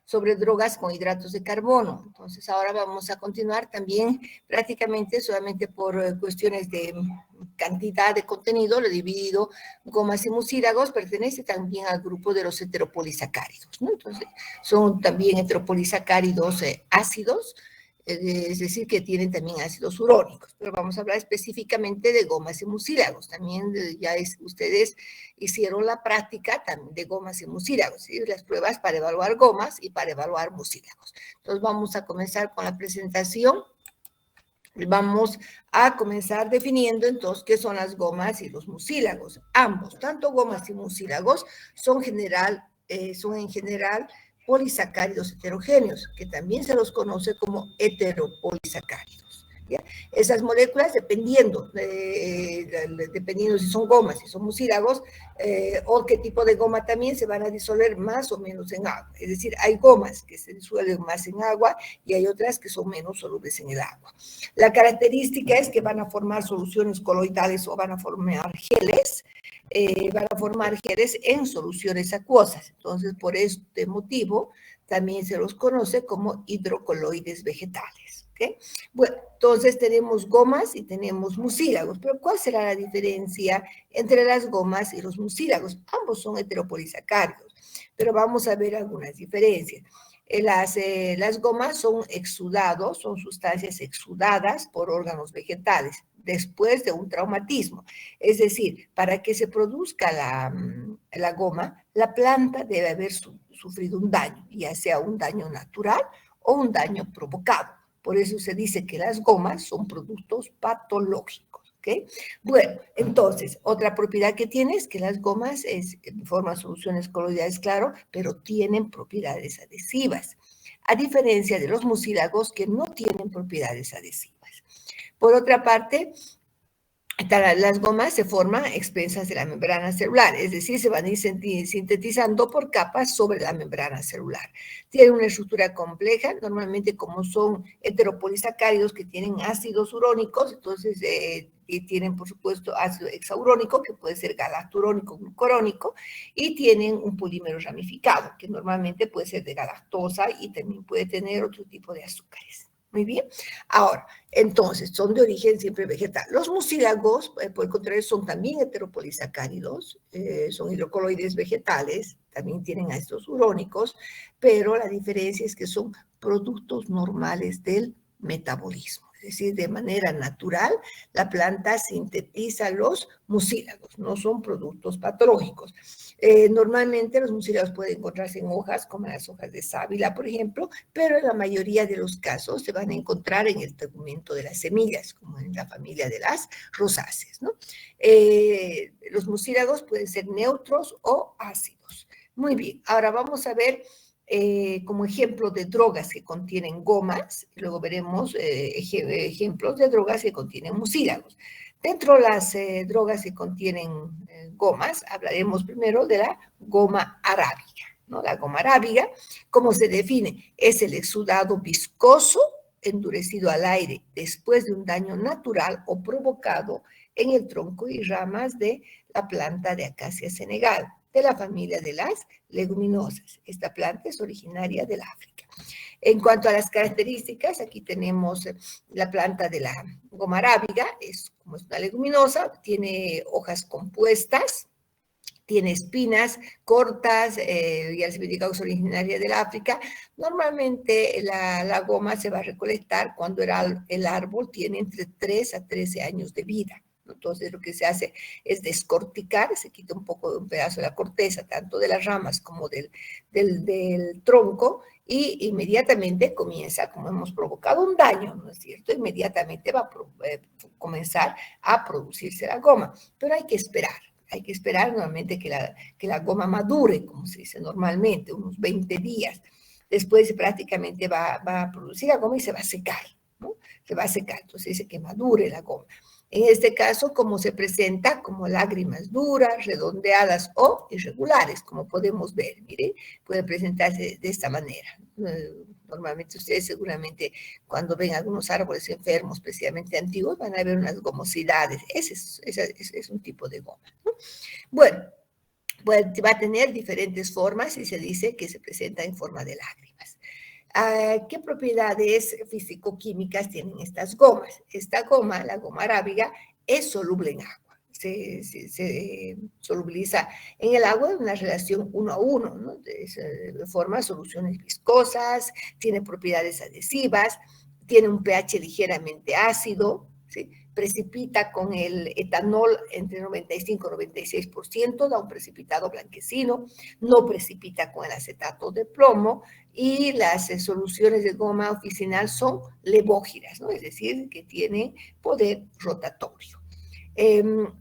sobre drogas con hidratos de carbono. Entonces, ahora vamos a continuar también prácticamente solamente por cuestiones de cantidad de contenido, lo he dividido. Gomas y mucílagos pertenece también al grupo de los heteropolisacáridos, ¿no? Entonces, son también heteropolisacáridos ácidos, es decir, que tienen también ácidos urónicos, pero vamos a hablar específicamente de gomas y mucílagos. También ustedes hicieron la práctica también de gomas y mucílagos, ¿sí? Las pruebas para evaluar gomas y para evaluar mucílagos. Entonces vamos a comenzar con la presentación. Vamos a comenzar definiendo entonces qué son las gomas y los mucílagos. Ambos, tanto gomas y mucílagos, son en general polisacáridos heterogéneos, que también se los conoce como heteropolisacáridos, ¿ya? Esas moléculas, dependiendo si son gomas, si son mucílagos, o qué tipo de goma también, se van a disolver más o menos en agua. Es decir, hay gomas que se disuelven más en agua y hay otras que son menos solubles en el agua. La característica es que van a formar soluciones coloidales o van a formar geles, en soluciones acuosas. Entonces, por este motivo, también se los conoce como hidrocoloides vegetales. ¿Okay? Bueno, entonces tenemos gomas y tenemos mucílagos, pero ¿cuál será la diferencia entre las gomas y los mucílagos? Ambos son heteropolisacáridos, pero vamos a ver algunas diferencias. Las gomas son exudados, son sustancias exudadas por órganos vegetales después de un traumatismo. Es decir, para que se produzca la goma, la planta debe haber sufrido un daño, ya sea un daño natural o un daño provocado. Por eso se dice que las gomas son productos patológicos. ¿Okay? Bueno, entonces, otra propiedad que tiene es que las gomas forman soluciones coloidales, claro, pero tienen propiedades adhesivas, a diferencia de los mucílagos que no tienen propiedades adhesivas. Por otra parte, las gomas se forman a expensas de la membrana celular, es decir, se van a ir sintetizando por capas sobre la membrana celular. Tienen una estructura compleja, normalmente como son heteropolisacáridos que tienen ácidos urónicos, entonces y tienen, por supuesto, ácido hexaurónico, que puede ser galacturónico o glucurónico, y tienen un polímero ramificado, que normalmente puede ser de galactosa y también puede tener otro tipo de azúcares. Muy bien. Ahora, entonces, son de origen siempre vegetal. Los mucílagos, por el contrario, son también heteropolisacáridos, son hidrocoloides vegetales, también tienen ácidos urónicos, pero la diferencia es que son productos normales del metabolismo. Es decir, de manera natural, la planta sintetiza los mucílagos, no son productos patológicos. Normalmente los mucílagos pueden encontrarse en hojas, como las hojas de sábila, por ejemplo, pero en la mayoría de los casos se van a encontrar en el tegumento de las semillas, como en la familia de las rosáceas, ¿no? Los mucílagos pueden ser neutros o ácidos. Muy bien, ahora vamos a ver como ejemplo de drogas que contienen gomas, luego veremos ejemplos de drogas que contienen mucílagos. Dentro de las drogas que contienen gomas, hablaremos primero de la goma arábiga, ¿no? La goma arábiga, ¿cómo se define? Es el exudado viscoso endurecido al aire después de un daño natural o provocado en el tronco y ramas de la planta de Acacia senegal, de la familia de las leguminosas. Esta planta es originaria del África. En cuanto a las características, aquí tenemos la planta de la goma arábiga, como es una leguminosa, tiene hojas compuestas, tiene espinas cortas, ya les he indicado que es originaria del África. Normalmente la goma se va a recolectar cuando el árbol tiene entre 3 a 13 años de vida. Entonces lo que se hace es descorticar, se quita un poco de un pedazo de la corteza, tanto de las ramas como del tronco, y inmediatamente comienza, como hemos provocado un daño, ¿no es cierto? Inmediatamente va a comenzar a producirse la goma, pero hay que esperar. Hay que esperar nuevamente que la goma madure, como se dice normalmente, unos 20 días. Después prácticamente va a producir la goma y se va a secar, ¿no? Se va a secar, entonces dice que madure la goma. En este caso, como se presenta como lágrimas duras, redondeadas o irregulares, como podemos ver, miren, puede presentarse de esta manera. Normalmente ustedes seguramente cuando ven algunos árboles enfermos, especialmente antiguos, van a ver unas gomosidades. Ese es un tipo de goma, ¿no? Bueno, va a tener diferentes formas y se dice que se presenta en forma de lágrimas. ¿Qué propiedades físico-químicas tienen estas gomas? Esta goma, la goma arábiga, es soluble en agua. Se solubiliza en el agua en una relación 1:1, ¿no? Forma soluciones viscosas, tiene propiedades adhesivas, tiene un pH ligeramente ácido, ¿sí? Precipita con el etanol entre 95 y 96%, da un precipitado blanquecino, no precipita con el acetato de plomo, y las soluciones de goma oficinal son levógiras, ¿no? Es decir, que tienen poder rotatorio.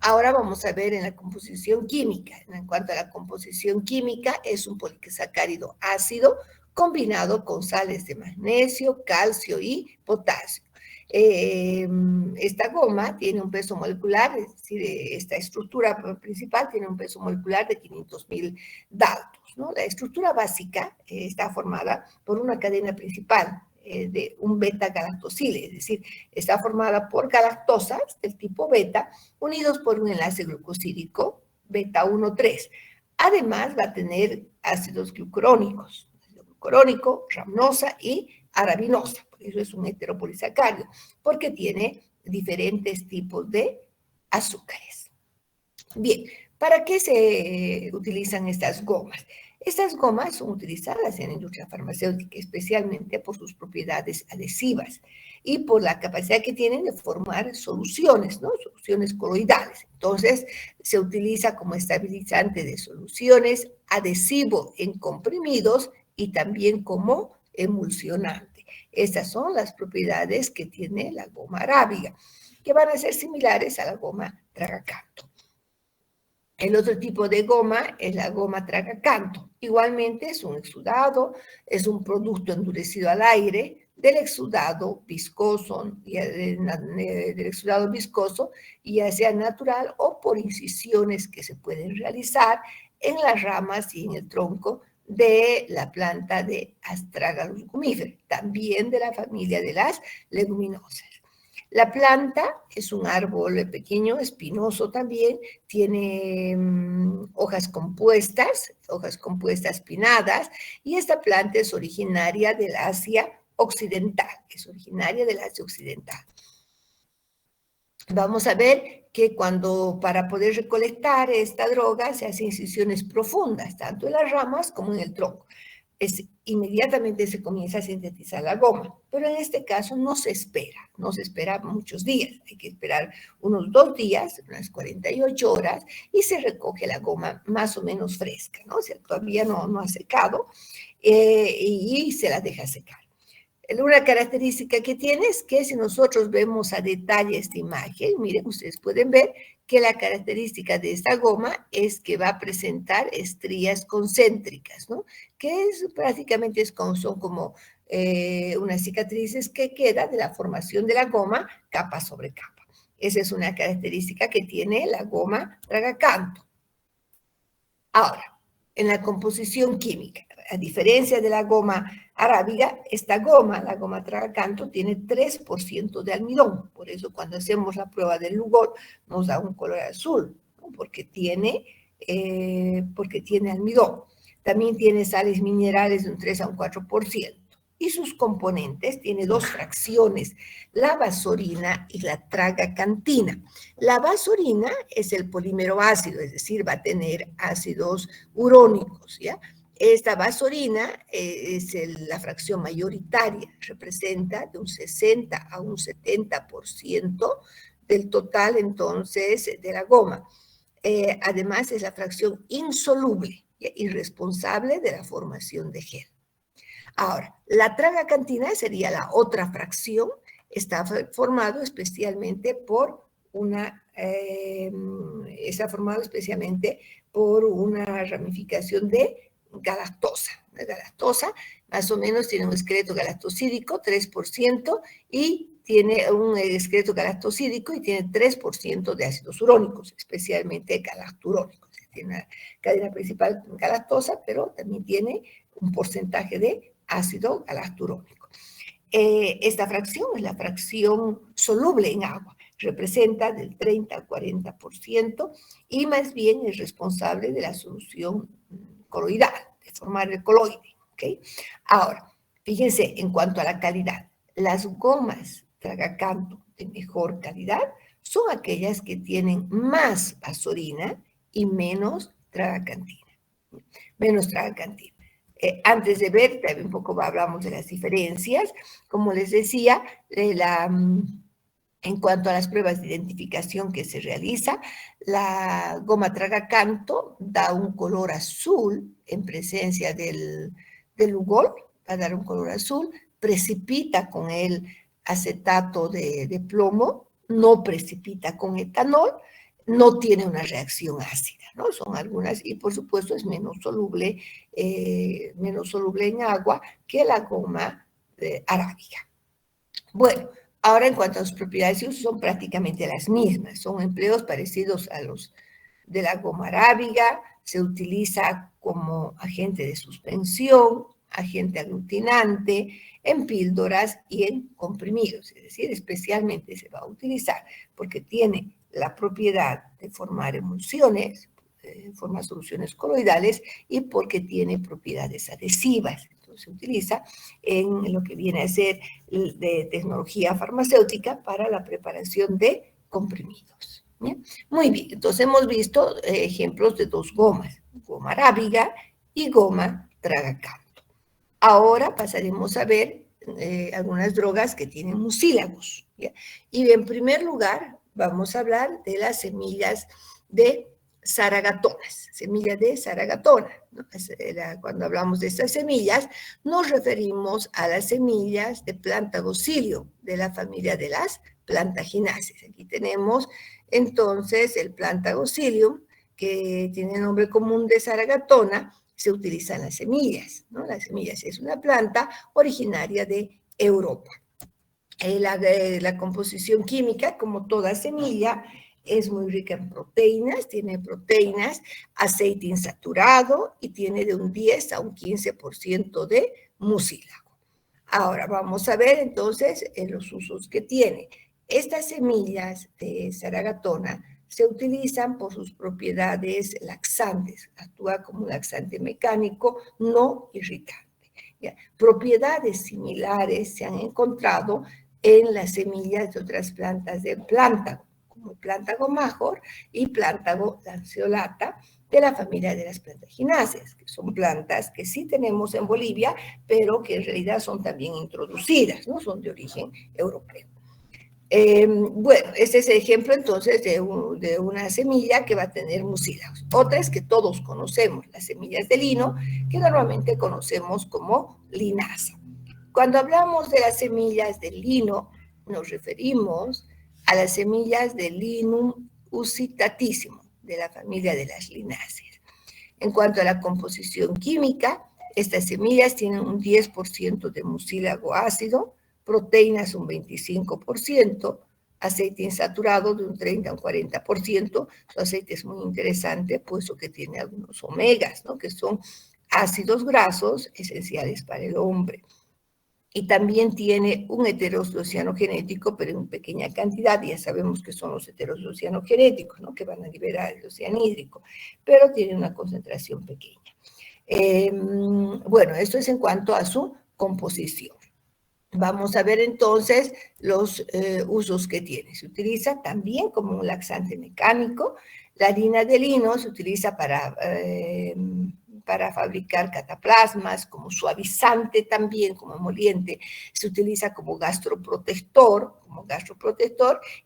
Ahora vamos a ver en la composición química. En cuanto a la composición química, es un polisacárido ácido combinado con sales de magnesio, calcio y potasio. Esta goma tiene un peso molecular, es decir, esta estructura principal tiene un peso molecular de 500.000 daltos, ¿no? La estructura básica está formada por una cadena principal de un beta-galactosile, es decir, está formada por galactosas del tipo beta unidos por un enlace glucosídico beta 1,3. Además va a tener ácidos glucurónicos, ácido glucurónico, rhamnosa y arabinosa. Por eso es un heteropolisacárido, porque tiene diferentes tipos de azúcares. Bien, ¿para qué se utilizan estas gomas? Estas gomas son utilizadas en la industria farmacéutica, especialmente por sus propiedades adhesivas y por la capacidad que tienen de formar soluciones, ¿no? Soluciones coloidales. Entonces, se utiliza como estabilizante de soluciones, adhesivo en comprimidos y también como emulsionante. Estas son las propiedades que tiene la goma arábiga, que van a ser similares a la goma tragacanto. El otro tipo de goma es la goma tragacanto. Igualmente es un exudado, es un producto endurecido al aire del exudado viscoso, ya sea natural o por incisiones que se pueden realizar en las ramas y en el tronco de la planta de Astragalus gumífera, también de la familia de las leguminosas. La planta es un árbol pequeño, espinoso también, tiene hojas compuestas pinnadas, y esta planta es originaria del Asia Occidental, Vamos a ver que para poder recolectar esta droga se hacen incisiones profundas, tanto en las ramas como en el tronco. Inmediatamente se comienza a sintetizar la goma, pero en este caso no se espera muchos días, hay que esperar unos 2 días, unas 48 horas, y se recoge la goma más o menos fresca, ¿no? O sea, todavía no ha secado, y se la deja secar. Una característica que tiene es que si nosotros vemos a detalle esta imagen, miren, ustedes pueden ver que la característica de esta goma es que va a presentar estrías concéntricas, ¿no? Que prácticamente son como unas cicatrices que quedan de la formación de la goma capa sobre capa. Esa es una característica que tiene la goma tragacanto. Ahora, en la composición química, a diferencia de la goma arábiga, esta goma, la goma tragacanto, tiene 3% de almidón. Por eso cuando hacemos la prueba del Lugol nos da un color azul, ¿no? Porque tiene almidón. También tiene sales minerales de un 3 a un 4%. Y sus componentes tiene 2 fracciones, la vasorina y la tragacantina. La vasorina es el polímero ácido, es decir, va a tener ácidos urónicos, ¿ya? Esta vasorina es la fracción mayoritaria, representa de un 60 a un 70% del total, entonces, de la goma. Además, es la fracción insoluble y responsable de la formación de gel. Ahora, la tragacantina sería la otra fracción, está formado especialmente por una ramificación de galactosa. La galactosa más o menos tiene un esqueleto galactosídico, 3%, y tiene un esqueleto galactosídico y tiene 3% de ácidos urónicos, especialmente galacturónicos. Tiene una cadena principal galactosa, pero también tiene un porcentaje de ácido galacturónico. Esta fracción es la fracción soluble en agua. representa del 30 al 40% y más bien es responsable de la solución coloidal, de formar el coloide. ¿Okay? Ahora, fíjense, en cuanto a la calidad, las gomas tragacanto de mejor calidad son aquellas que tienen más vasorina y menos tragacantina. Menos tragacantina. Antes de ver, también un poco hablamos de las diferencias. Como les decía, en cuanto a las pruebas de identificación que se realiza, la goma tragacanto da un color azul en presencia del Lugol, va a dar un color azul, precipita con el acetato de plomo, no precipita con etanol, no tiene una reacción ácida, ¿no? Son algunas, y por supuesto es menos soluble en agua que la goma arábiga. Bueno, ahora en cuanto a sus propiedades y usos, son prácticamente las mismas, son empleos parecidos a los de la goma arábiga, se utiliza como agente de suspensión, agente aglutinante, en píldoras y en comprimidos, es decir, especialmente se va a utilizar porque tiene la propiedad de formar emulsiones, formar soluciones coloidales y porque tiene propiedades adhesivas. Entonces se utiliza en lo que viene a ser de tecnología farmacéutica para la preparación de comprimidos. ¿Bien? Muy bien, entonces hemos visto ejemplos de dos gomas, goma arábiga y goma tragacanto. Ahora pasaremos a ver algunas drogas que tienen mucílagos. ¿Ya? Y en primer lugar vamos a hablar de las semillas de zaragatonas, semillas de zaragatona. ¿No? Cuando hablamos de estas semillas, nos referimos a las semillas de Plantagocilio, de la familia de las plantagináceas. Aquí tenemos entonces el Plantagocilium, que tiene el nombre común de zaragatona, se utilizan las semillas, ¿no? Las semillas es una planta originaria de Europa. La composición química, como toda semilla, es muy rica en proteínas, tiene proteínas, aceite insaturado y tiene de un 10 a un 15% de mucílago. Ahora vamos a ver entonces los usos que tiene. Estas semillas de zaragatona se utilizan por sus propiedades laxantes, actúa como un laxante mecánico no irritante. ¿Ya? Propiedades similares se han encontrado en las semillas de otras plantas de plántago, como Plantago major y Plantago lanceolata, de la familia de las plantagináceas, que son plantas que sí tenemos en Bolivia, pero que en realidad son también introducidas, ¿no? Son de origen europeo. Bueno, este es el ejemplo entonces de una semilla que va a tener mucílagos. Otra es que todos conocemos, las semillas de lino, que normalmente conocemos como linaza. Cuando hablamos de las semillas de lino, nos referimos a las semillas de Linum usitatissimum, de la familia de las lináceas. En cuanto a la composición química, estas semillas tienen un 10% de mucílago ácido, proteínas un 25%, aceite insaturado de un 30 a un 40%. Su aceite es muy interesante, puesto que tiene algunos omegas, ¿no? Que son ácidos grasos esenciales para el hombre. Y también tiene un heterócido cianogenético, pero en pequeña cantidad, ya sabemos que son los heterócidos cianogenéticos, ¿no? Que van a liberar el cianhídrico, pero tiene una concentración pequeña. Bueno, esto es en cuanto a su composición. Vamos a ver entonces los usos que tiene. Se utiliza también como un laxante mecánico. La harina de lino se utiliza para fabricar cataplasmas, como suavizante también, como emoliente. Se utiliza como gastroprotector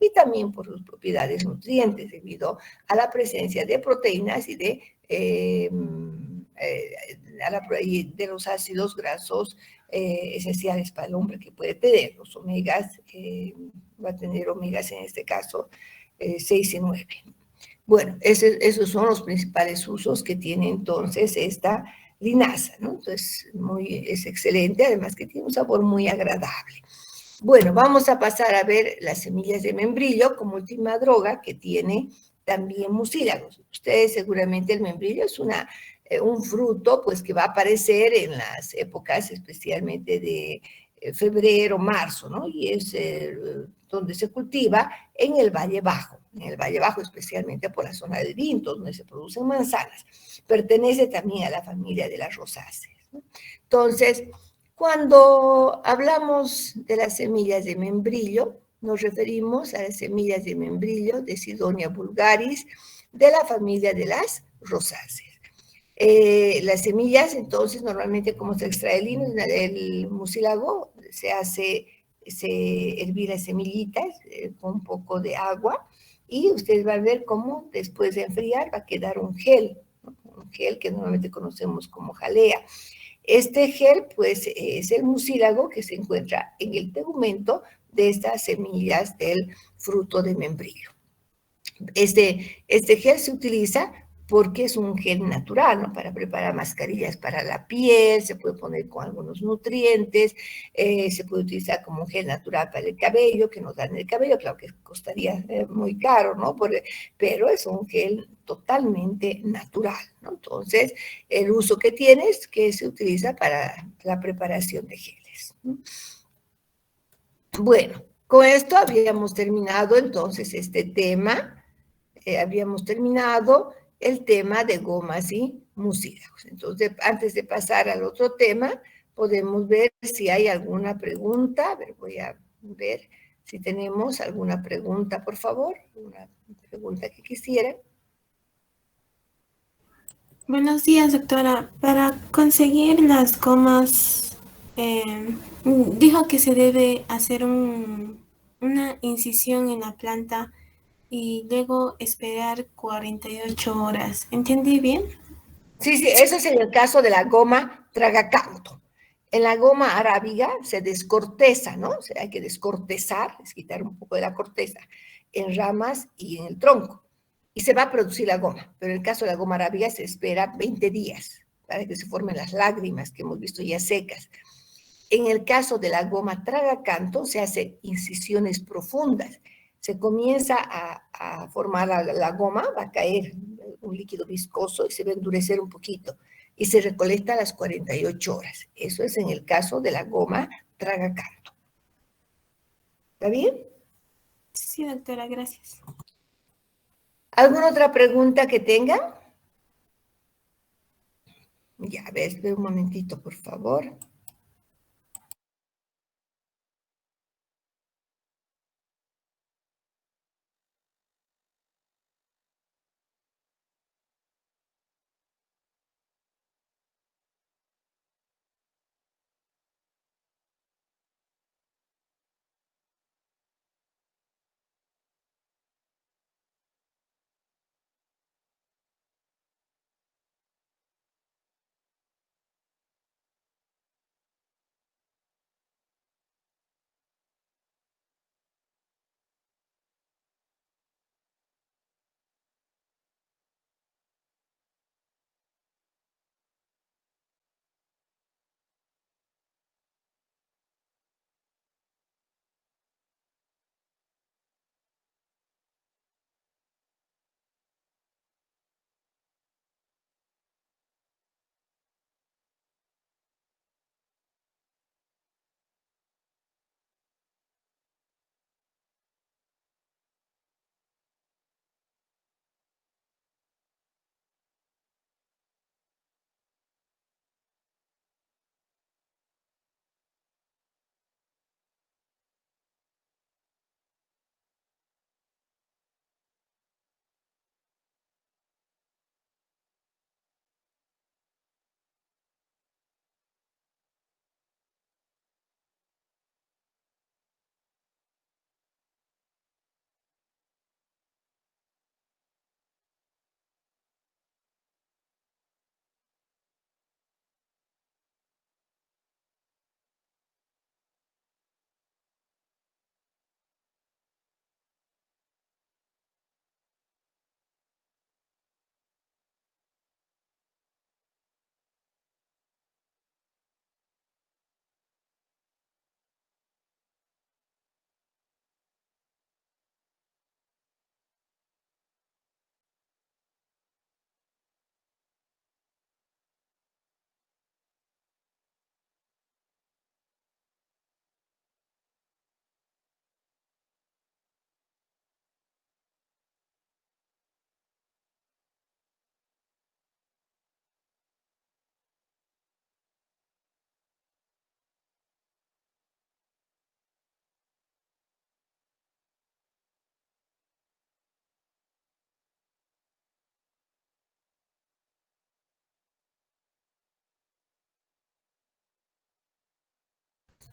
y también por sus propiedades nutrientes, debido a la presencia de proteínas y de los ácidos grasos esenciales para el hombre que puede tener. Los omegas, va a tener omegas en este caso 6 y 9. Bueno, esos son los principales usos que tiene entonces esta linaza, ¿no? Entonces, es excelente, además que tiene un sabor muy agradable. Bueno, vamos a pasar a ver las semillas de membrillo como última droga que tiene también mucílagos. Ustedes seguramente el membrillo es un fruto pues que va a aparecer en las épocas especialmente de febrero, marzo, ¿no? Y es donde se cultiva en el Valle Bajo, especialmente por la zona de Vinto, donde se producen manzanas. Pertenece también a la familia de las rosáceas, ¿no? Entonces, cuando hablamos de las semillas de membrillo, nos referimos a las semillas de membrillo de Sidonia vulgaris, de la familia de las rosáceas. Las semillas, entonces, normalmente como se extrae el lino, el mucílago, se hervir las semillitas con un poco de agua y ustedes van a ver cómo después de enfriar va a quedar un gel, ¿no? Un gel que normalmente conocemos como jalea. Este gel, pues, es el mucílago que se encuentra en el tegumento de estas semillas del fruto de membrillo. Este gel se utiliza porque es un gel natural, ¿no? Para preparar mascarillas para la piel, se puede poner con algunos nutrientes, se puede utilizar como un gel natural para el cabello, que nos dan el cabello, claro que costaría muy caro, ¿no? Pero es un gel totalmente natural, ¿no? Entonces, el uso que tiene es que se utiliza para la preparación de geles, ¿no? Bueno, con esto habíamos terminado entonces este tema. Habíamos terminado el tema de gomas y mucílagos. Entonces, antes de pasar al otro tema, podemos ver si hay alguna pregunta. A ver, voy a ver si tenemos alguna pregunta, por favor. Una pregunta que quisiera. Buenos días, doctora. Para conseguir las gomas, dijo que se debe hacer una incisión en la planta y luego esperar 48 horas. ¿Entendí bien? Sí, sí, eso es en el caso de la goma tragacanto. En la goma arábiga se descorteza, ¿no? O sea, hay que descortezar, es quitar un poco de la corteza en ramas y en el tronco. Y se va a producir la goma. Pero en el caso de la goma arábiga se espera 20 días para que se formen las lágrimas que hemos visto ya secas. En el caso de la goma tragacanto se hacen incisiones profundas. Se comienza a formar la goma, va a caer un líquido viscoso y se va a endurecer un poquito. Y se recolecta a las 48 horas. Eso es en el caso de la goma tragacanto. ¿Está bien? Sí, doctora, gracias. ¿Alguna otra pregunta que tengan? Ya, a ver, espera un momentito, por favor.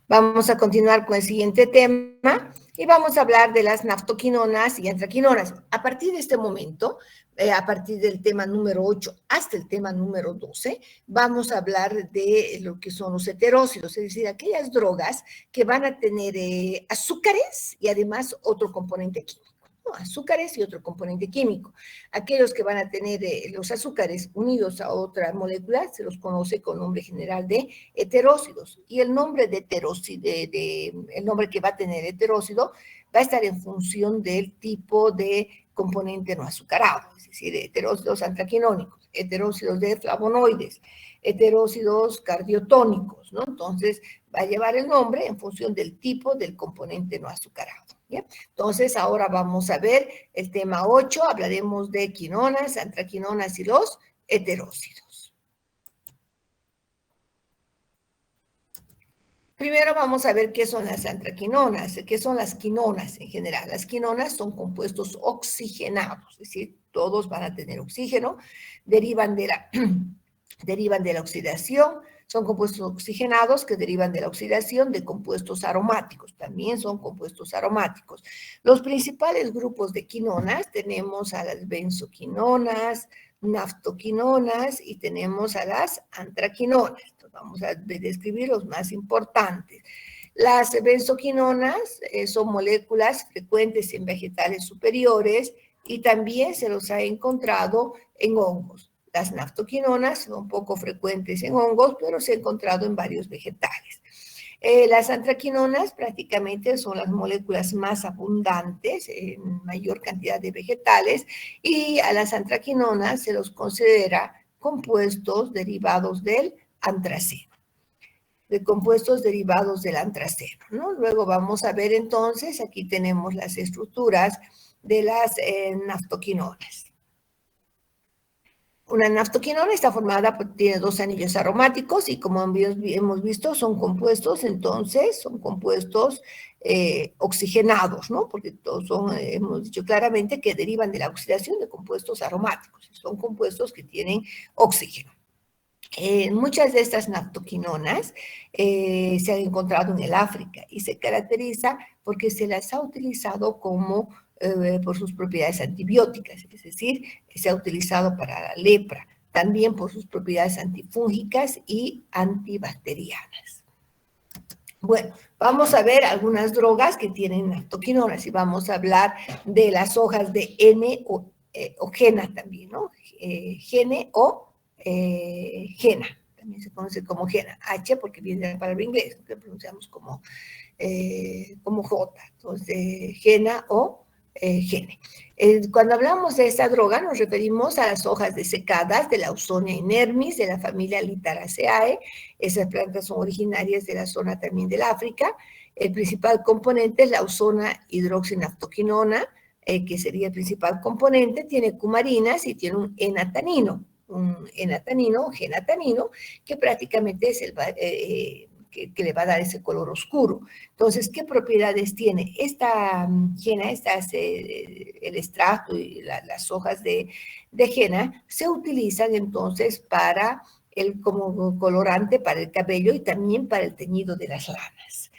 Vamos a continuar con el siguiente tema y vamos a hablar de las naftoquinonas y antraquinonas. A partir de este momento, a partir del tema número 8 hasta el tema número 12, vamos a hablar de lo que son los heterócidos, es decir, aquellas drogas que van a tener azúcares y además otro componente químico. Azúcares y otro componente químico. Aquellos que van a tener los azúcares unidos a otra molécula se los conoce con nombre general de heterócidos. Y el nombre de heterócido, el nombre que va a tener heterócido va a estar en función del tipo de componente no azucarado, es decir, heterócidos antraquinónicos, heterócidos de flavonoides, heterócidos cardiotónicos, ¿no? Entonces, va a llevar el nombre en función del tipo del componente no azucarado. ¿Ya? Entonces, ahora vamos a ver el tema 8, hablaremos de quinonas, antraquinonas y los heterócidos. Primero vamos a ver qué son las antraquinonas, qué son las quinonas en general. Las quinonas son compuestos oxigenados, es decir, todos van a tener oxígeno, derivan de la oxidación, son compuestos oxigenados que derivan de la oxidación de compuestos aromáticos, también son compuestos aromáticos. Los principales grupos de quinonas tenemos a las benzoquinonas, naftoquinonas y tenemos a las antraquinonas. Entonces, vamos a describir los más importantes. Las benzoquinonas son moléculas frecuentes en vegetales superiores y también se los ha encontrado en hongos. Las naftoquinonas son poco frecuentes en hongos, pero se ha encontrado en varios vegetales. Las antraquinonas prácticamente son las moléculas más abundantes en mayor cantidad de vegetales y a las antraquinonas se los considera compuestos derivados del antraceno. De compuestos derivados del antraceno, ¿no? Luego vamos a ver entonces, aquí tenemos las estructuras de las naftoquinonas. Una naftoquinona está formada, tiene dos anillos aromáticos y como hemos visto son compuestos, entonces son compuestos oxigenados, ¿no? Porque todos son, hemos dicho claramente que derivan de la oxidación de compuestos aromáticos, son compuestos que tienen oxígeno. Muchas de estas naftoquinonas se han encontrado en el África y se caracteriza porque se las ha utilizado como por sus propiedades antibióticas, es decir, se ha utilizado para la lepra, también por sus propiedades antifúngicas y antibacterianas. Bueno, vamos a ver algunas drogas que tienen naftoquinonas y vamos a hablar de las hojas de N o gena también, ¿no? Gene o gena, también se conoce como gena, H porque viene de la palabra inglés, que pronunciamos como J, entonces gena o gene. Cuando hablamos de esta droga nos referimos a las hojas desecadas de la Ausonia inermis de la familia Literaceae. Esas plantas son originarias de la zona también del África. El principal componente es la Ausona hidroxinaftoquinona, que sería el principal componente, tiene cumarinas y tiene un enatanino, genatanino, que prácticamente es el que le va a dar ese color oscuro. Entonces, ¿qué propiedades tiene? Esta gena, el extracto y las hojas de gena se utilizan entonces como colorante para el cabello y también para el teñido de las lanas.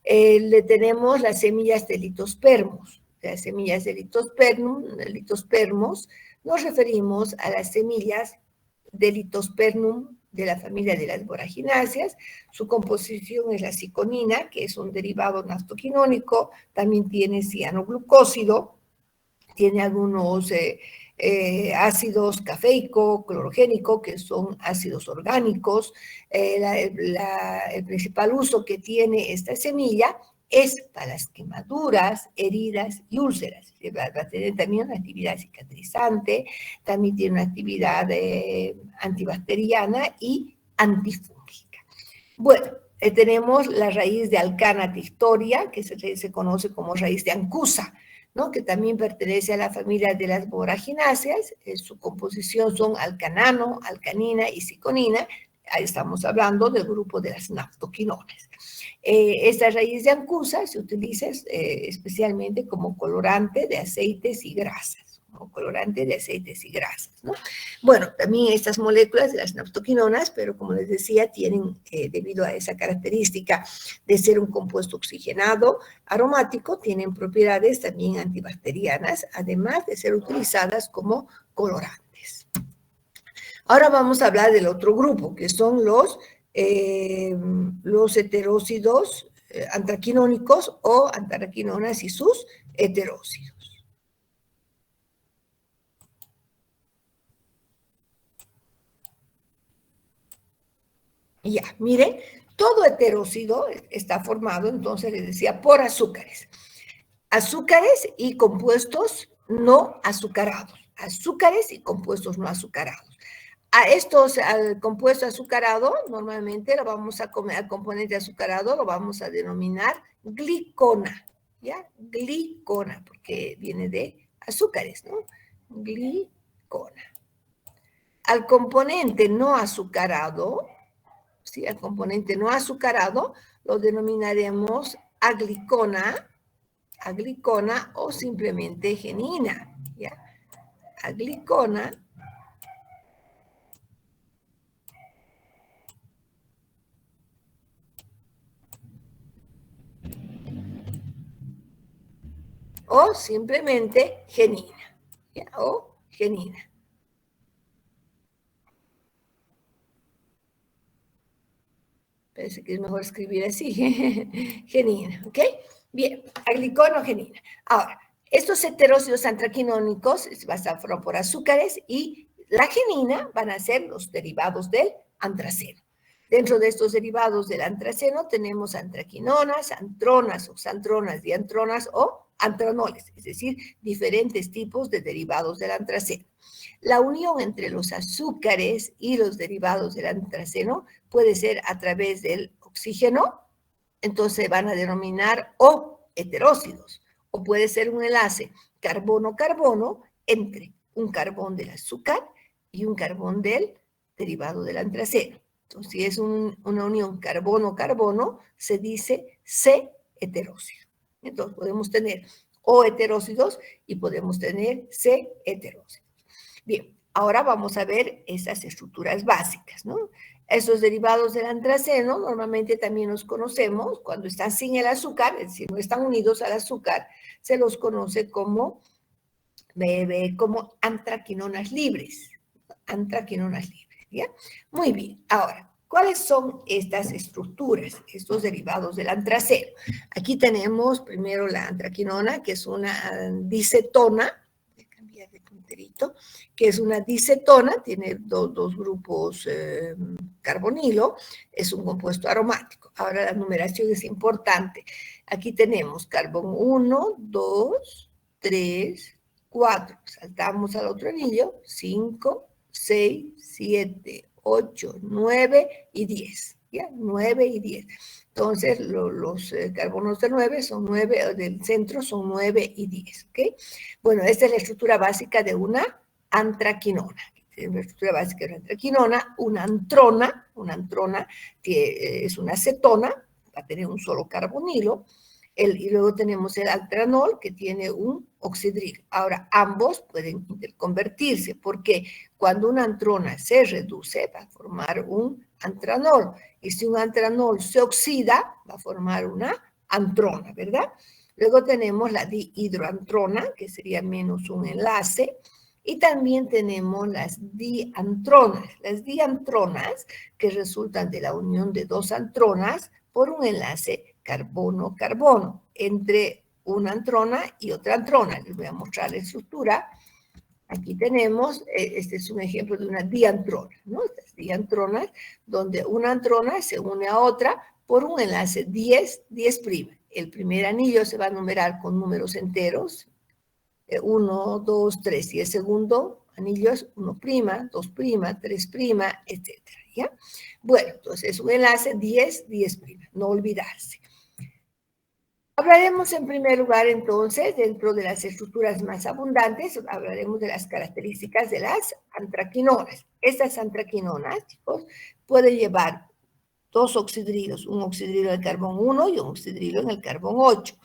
Le tenemos las semillas de litospermos. Las semillas de litospermos, nos referimos a las semillas de Litospermum de la familia de las boragináceas. Su composición es la ciconina, que es un derivado naftoquinónico, también tiene cianoglucósido, tiene algunos ácidos cafeico, clorogénico, que son ácidos orgánicos. El principal uso que tiene esta semilla es para las quemaduras, heridas y úlceras. Va a tener también una actividad cicatrizante, también tiene una actividad antibacteriana y antifúngica. Bueno, tenemos la raíz de Alcana tictoria, que se conoce como raíz de ancusa, ¿no? Que también pertenece a la familia de las boragináceas. Su composición son alcanano, alcanina y ciconina. Ahí estamos hablando del grupo de las naftoquinonas. Esta raíz de ancusa se utiliza especialmente como colorante de aceites y grasas. como colorante de aceites y grasas, ¿no? Bueno, también estas moléculas de las naptoquinonas, pero como les decía, tienen, debido a esa característica de ser un compuesto oxigenado aromático, tienen propiedades también antibacterianas, además de ser utilizadas como colorantes. Ahora vamos a hablar del otro grupo, que son los heterócidos antraquinónicos o antraquinonas y sus heterócidos. Ya, miren, todo heterócido está formado, entonces les decía, por azúcares. Azúcares y compuestos no azucarados. Azúcares y compuestos no azucarados. Al compuesto azucarado, normalmente lo vamos a comer, al componente azucarado lo vamos a denominar glicona, ¿ya? Glicona, porque viene de azúcares, ¿no? Glicona. Al componente no azucarado, ¿sí? Al componente no azucarado lo denominaremos aglicona o simplemente genina, ¿ya? Aglicona o simplemente genina, ¿ya? O genina. Parece que es mejor escribir así, genina, ¿ok? Bien, aglicona o genina. Ahora, estos heterócidos antraquinónicos van a formar por azúcares y la genina van a ser los derivados del antraceno. Dentro de estos derivados del antraceno tenemos antraquinonas, antronas, oxantronas, diantronas o antranoles, es decir, diferentes tipos de derivados del antraceno. La unión entre los azúcares y los derivados del antraceno puede ser a través del oxígeno, entonces van a denominar o heterócidos, o puede ser un enlace carbono-carbono entre un carbón del azúcar y un carbón del derivado del antraceno. Entonces, si es una unión carbono-carbono, se dice C-heterócido. Entonces, podemos tener O heterócidos y podemos tener C-heterócidos. Bien, ahora vamos a ver esas estructuras básicas, ¿no? Esos derivados del antraceno normalmente también los conocemos cuando están sin el azúcar, es decir, no están unidos al azúcar, se los conoce como antraquinonas libres. Antraquinonas libres, ¿ya? Muy bien, ahora, ¿cuáles son estas estructuras, estos derivados del antraceno? Aquí tenemos primero la antraquinona, que es una dicetona, que es una dicetona, tiene dos grupos carbonilo, es un compuesto aromático. Ahora la numeración es importante. Aquí tenemos carbón 1, 2, 3, 4. Saltamos al otro anillo, 5, 6, 7, 8, 9 y 10. ¿Ya? 9 y 10. Entonces, los carbonos de 9 son 9, del centro son 9 y 10, ¿ok? Bueno, esta es la estructura básica de una antraquinona. La estructura básica de una antraquinona, una antrona que es una cetona, va a tener un solo carbonilo, y luego tenemos el antranol que tiene un oxidril. Ahora, ambos pueden interconvertirse porque cuando una antrona se reduce va a formar un antranol. Y si un antranol se oxida, va a formar una antrona, ¿verdad? Luego tenemos la dihidroantrona, que sería menos un enlace. Y también tenemos las diantronas. Las diantronas, que resultan de la unión de dos antronas por un enlace carbono-carbono entre una antrona y otra antrona. Les voy a mostrar la estructura. Aquí tenemos, este es un ejemplo de una diantrona, ¿no? Estas diantronas, donde una antrona se une a otra por un enlace 10, 10'. El primer anillo se va a numerar con números enteros, 1, 2, 3, y el segundo anillo es 1', 2', 3', etcétera, ¿ya? Bueno, entonces un enlace 10, 10', no olvidarse. Hablaremos en primer lugar entonces, dentro de las estructuras más abundantes, hablaremos de las características de las antraquinonas. Estas antraquinonas, chicos, pueden llevar dos oxidrilos, un oxidrilo en el carbón 1 y un oxidrilo en el carbón 8.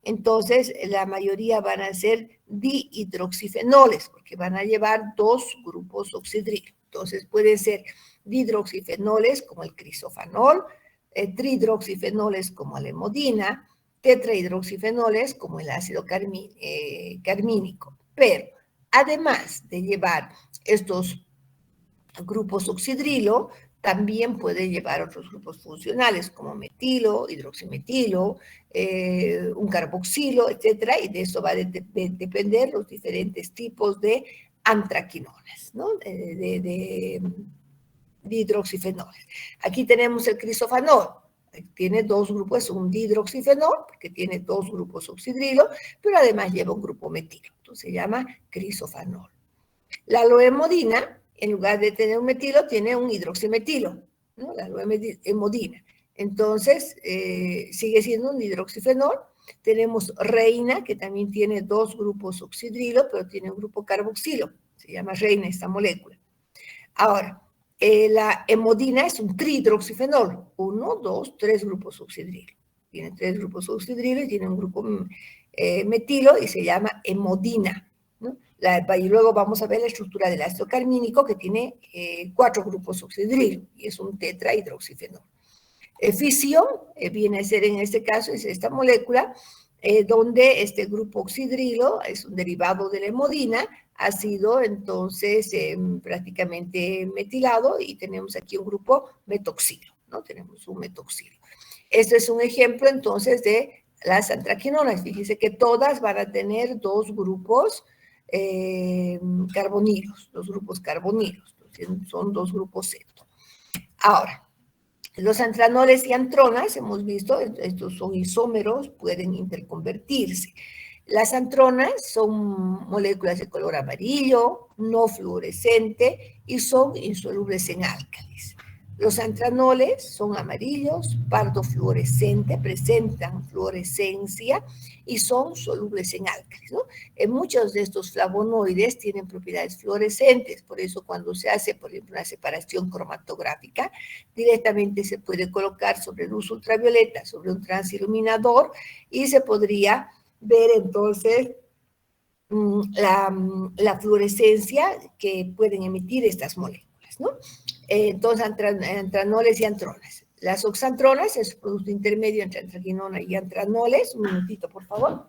Entonces, la mayoría van a ser dihidroxifenoles, porque van a llevar dos grupos oxidrilo. Entonces, pueden ser dihidroxifenoles como el crisofanol, trihidroxifenoles como la hemodina, tetrahidroxifenoles como el ácido carmínico. Pero, además de llevar estos grupos oxidrilo, también puede llevar otros grupos funcionales como metilo, hidroximetilo, un carboxilo, etcétera, y de eso va a depender los diferentes tipos de antraquinonas, ¿no? de hidroxifenoles. Aquí tenemos el crisofanol, tiene dos grupos, es un dihidroxifenol, porque tiene dos grupos oxidrilo, pero además lleva un grupo metilo, entonces se llama crisofanol. La loemodina, en lugar de tener un metilo, tiene un hidroximetilo, ¿no? La loemodina. Entonces, sigue siendo un hidroxifenol. Tenemos reina, que también tiene dos grupos oxidrilo, pero tiene un grupo carboxilo. Se llama reina esta molécula. Ahora, la hemodina es un trihidroxifenol. 1, 2, 3 grupos oxidrilo. Tiene 3 grupos oxidrilo y tiene un grupo metilo y se llama hemodina, ¿no? Y luego vamos a ver la estructura del ácido carmínico que tiene 4 grupos oxidrilo y es un tetrahidroxifenol. Fisión viene a ser en este caso, es esta molécula donde este grupo oxidrilo es un derivado de la hemodina, ha sido entonces prácticamente metilado y tenemos aquí un grupo metoxilo, ¿no? Tenemos un metoxilo. Este es un ejemplo entonces de las antraquinonas. Fíjese que todas van a tener dos grupos carbonilos, dos grupos carbonilos, son dos grupos ceto. Ahora, los antranoles y antronas, hemos visto, estos son isómeros, pueden interconvertirse. Las antronas son moléculas de color amarillo, no fluorescente y son insolubles en álcalis. Los antranoles son amarillos, pardo fluorescente, presentan fluorescencia y son solubles en álcalis, ¿no? Muchos de estos flavonoides tienen propiedades fluorescentes, por eso cuando se hace, por ejemplo, una separación cromatográfica, directamente se puede colocar sobre luz ultravioleta, sobre un transiluminador y se podría ver entonces la fluorescencia que pueden emitir estas moléculas, ¿no? Entonces, antranoles y antronas. Las oxantronas es un producto intermedio entre antraquinona y antranoles. Un minutito, por favor.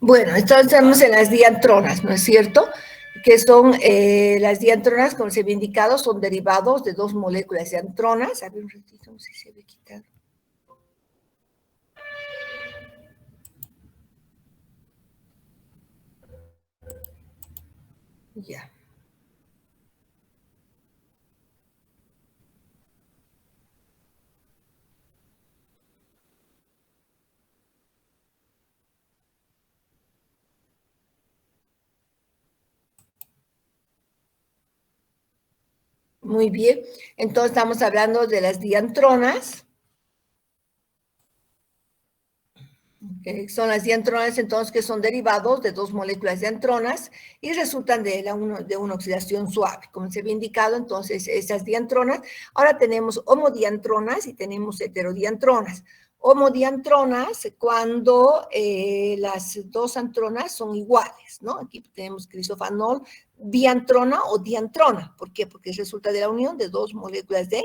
Bueno, entonces estamos en las diantronas, ¿no es cierto? Que son las diantronas, como se había indicado, son derivados de dos moléculas de antronas. A ver un ratito, no sé si se había quitado. Ya. Muy bien. Entonces estamos hablando de las diantronas. Son las diantronas, entonces, que son derivados de dos moléculas de antronas y resultan de una oxidación suave. Como se había indicado, entonces, esas diantronas, ahora tenemos homodiantronas y tenemos heterodiantronas. Homodiantronas cuando las dos antronas son iguales, ¿no? Aquí tenemos crisofanol, diantrona o diantrona. ¿Por qué? Porque resulta de la unión de dos moléculas de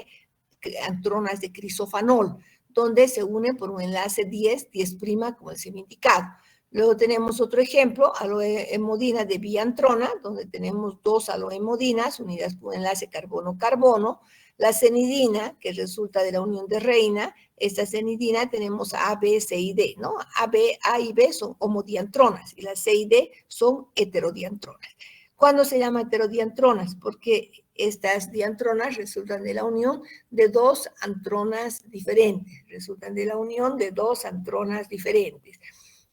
antronas de crisofanol, donde se une por un enlace 10, 10', como se me ha indicado. Luego tenemos otro ejemplo, aloehemodina de biantrona, donde tenemos dos aloehemodinas unidas por un enlace carbono-carbono. La cenidina, que resulta de la unión de reina, esta cenidina tenemos A, B, C y D, ¿no? A y B son homodiantronas y las C y D son heterodiantronas. ¿Cuándo se llama heterodiantronas? Porque estas diantronas resultan de la unión de dos antronas diferentes, resultan de la unión de dos antronas diferentes.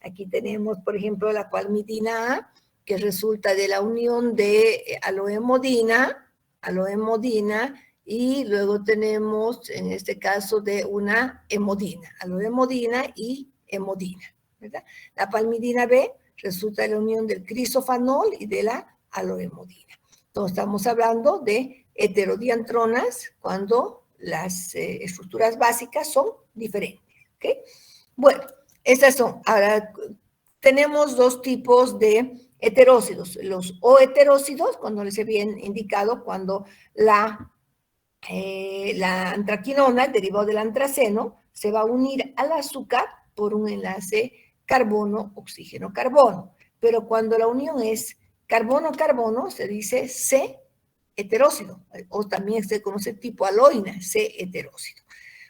Aquí tenemos, por ejemplo, la palmidina A, que resulta de la unión de aloehemodina, y luego tenemos, en este caso, de una hemodina, aloehemodina y hemodina, ¿verdad? La palmidina B resulta de la unión del crisofanol y de la aloehemodina. Entonces, estamos hablando de heterodiantronas cuando las estructuras básicas son diferentes. ¿Okay? Bueno, estas son. Ahora, tenemos dos tipos de heterócidos. Los O-heterócidos, cuando les había indicado, cuando la antraquinona, el derivado del antraceno, se va a unir al azúcar por un enlace carbono-oxígeno-carbono. Pero cuando la unión es carbono-carbono, se dice C-heterócido, o también se conoce tipo aloína, C-heterócido.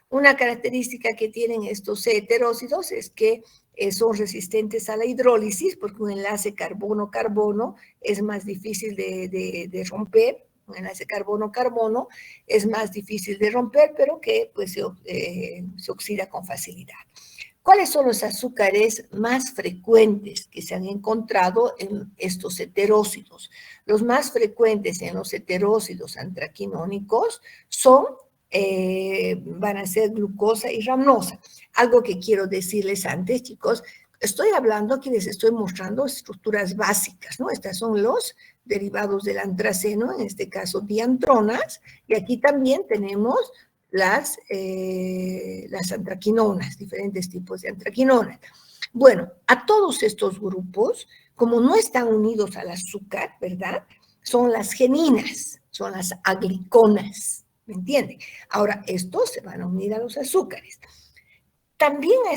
Una característica que tienen estos C-heterócidos es que son resistentes a la hidrólisis, porque un enlace carbono-carbono es más difícil de romper. Un enlace carbono-carbono es más difícil de romper, pero que pues, se oxida con facilidad. ¿Cuáles son los azúcares más frecuentes que se han encontrado en estos heterócidos? Los más frecuentes en los heterócidos antraquinónicos van a ser glucosa y rhamnosa. Algo que quiero decirles antes, chicos, estoy hablando, aquí les estoy mostrando estructuras básicas, ¿no? Estas son los derivados del antraceno, en este caso diantronas, y aquí también tenemos las antraquinonas, diferentes tipos de antraquinonas. Bueno, a todos estos grupos, como no están unidos al azúcar, ¿verdad? Son las geninas, son las agliconas, ¿me entienden? Ahora, estos se van a unir a los azúcares. También a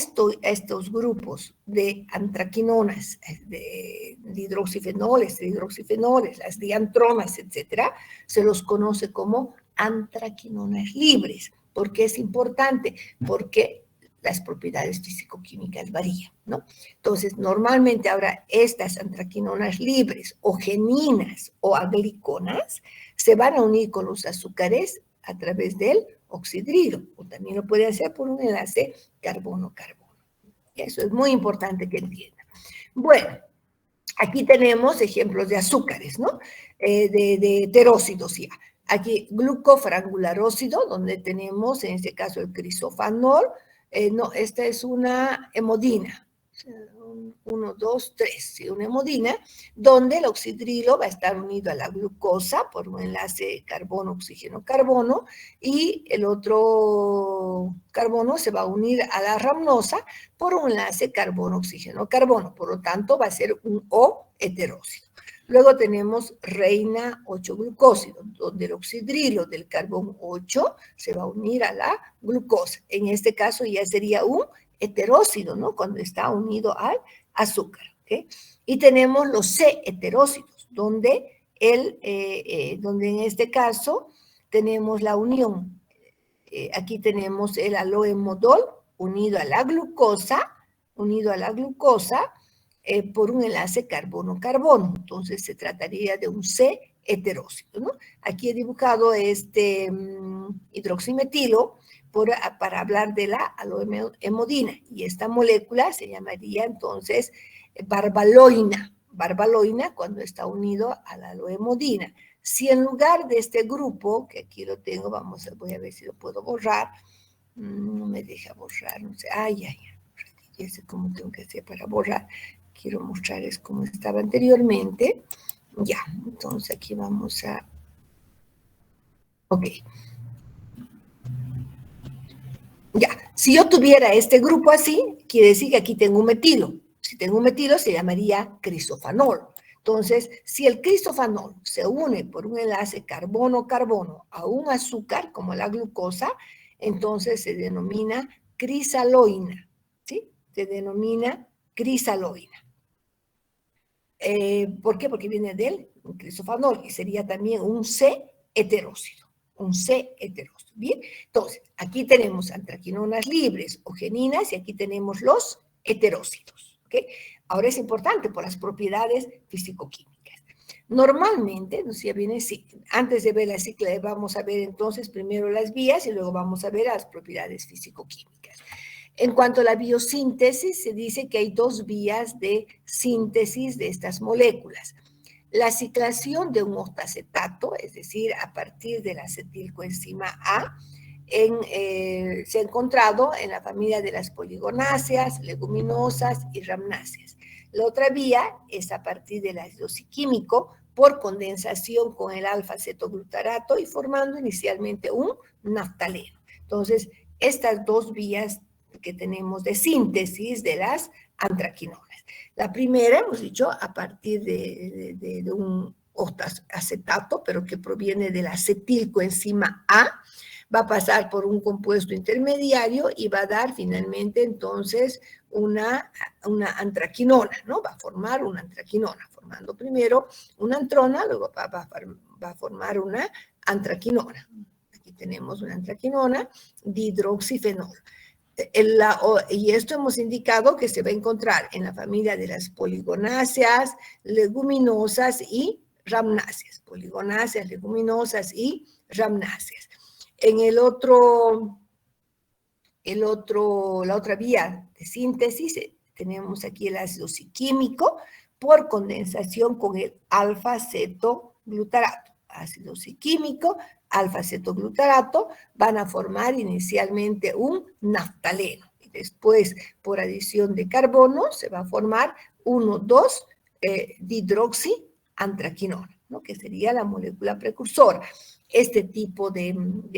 estos grupos de antraquinonas, de hidroxifenoles, las diantronas, etcétera, se los conoce como antraquinonas libres. ¿Por qué es importante? Porque las propiedades físico-químicas varían, ¿no? Entonces, normalmente ahora estas antraquinonas libres o geninas o agliconas se van a unir con los azúcares a través del oxidrilo, o también lo puede hacer por un enlace carbono-carbono. Eso es muy importante que entiendan. Bueno, aquí tenemos ejemplos de azúcares, ¿no? De heterócidos ya. Aquí glucofrangularócido, donde tenemos en este caso el crisofanol. No, esta es una hemodina. 1, 2, 3, una hemodina, donde el oxidrilo va a estar unido a la glucosa por un enlace carbono-oxígeno-carbono y el otro carbono se va a unir a la rhamnosa por un enlace carbono-oxígeno-carbono. Por lo tanto, va a ser un O heterócido. Luego tenemos reina 8-glucósido, donde el oxidrilo del carbón 8 se va a unir a la glucosa. En este caso ya sería un heterócido, ¿no? Cuando está unido al azúcar. ¿okay? Y tenemos los C-heterócidos, donde en este caso tenemos la unión. Aquí tenemos el aloemodol unido a la glucosa, por un enlace carbono-carbono. Entonces se trataría de un C-heterócido, ¿no? Aquí he dibujado este hidroximetilo para hablar de la aloemodina, y esta molécula se llamaría entonces barbaloina cuando está unido a la aloemodina. Si en lugar de este grupo, que aquí lo tengo, voy a ver si lo puedo borrar, no me deja borrar, no sé, ya sé cómo tengo que hacer para borrar. Quiero mostrarles cómo estaba anteriormente. Ya, entonces aquí vamos a... Ok. Ya, si yo tuviera este grupo así, quiere decir que aquí tengo un metilo. Si tengo un metilo, se llamaría crisofanol. Entonces, si el crisofanol se une por un enlace carbono-carbono a un azúcar, como la glucosa, entonces se denomina crisaloína, ¿sí? Se denomina crisaloína. ¿Por qué? Porque viene del crisofanol y sería también un C-heterócido. Un C-heterócido. Bien, entonces, aquí tenemos antraquinonas libres o geninas y aquí tenemos los heterócidos. ¿Okay? Ahora es importante por las propiedades físico-químicas. Normalmente, no sé, viene, sí, antes de ver la cicla, vamos a ver entonces primero las vías y luego vamos a ver las propiedades físico-químicas. En cuanto a la biosíntesis, se dice que hay dos vías de síntesis de estas moléculas. La ciclación de un octacetato, es decir, a partir de la acetilcoenzima A, se ha encontrado en la familia de las poligonáceas, leguminosas y rhamnáceas. La otra vía es a partir del ácido ciquímico por condensación con el alfa-cetoglutarato y formando inicialmente un naftaleno. Entonces, estas dos vías que tenemos de síntesis de las antraquinonas. La primera, hemos dicho, a partir de un octacetato, pero que proviene de la acetilcoenzima A, va a pasar por un compuesto intermediario y va a dar finalmente entonces una antraquinona, ¿no? Va a formar una antraquinona, formando primero una antrona, luego va a formar una antraquinona. Aquí tenemos una antraquinona dihidroxifenol. Y esto hemos indicado que se va a encontrar en la familia de las poligonáceas, leguminosas y rhamnáceas. Poligonáceas, leguminosas y rhamnáceas. En la otra vía de síntesis, tenemos aquí el ácido ciquímico por condensación con el alfa-cetoglutarato. Ácido ciquímico, alfa-cetoglutarato, van a formar inicialmente un naftaleno. Y después, por adición de carbono, se va a formar 1,2-dihidroxiantraquinona, ¿no? Que sería la molécula precursora. Este tipo de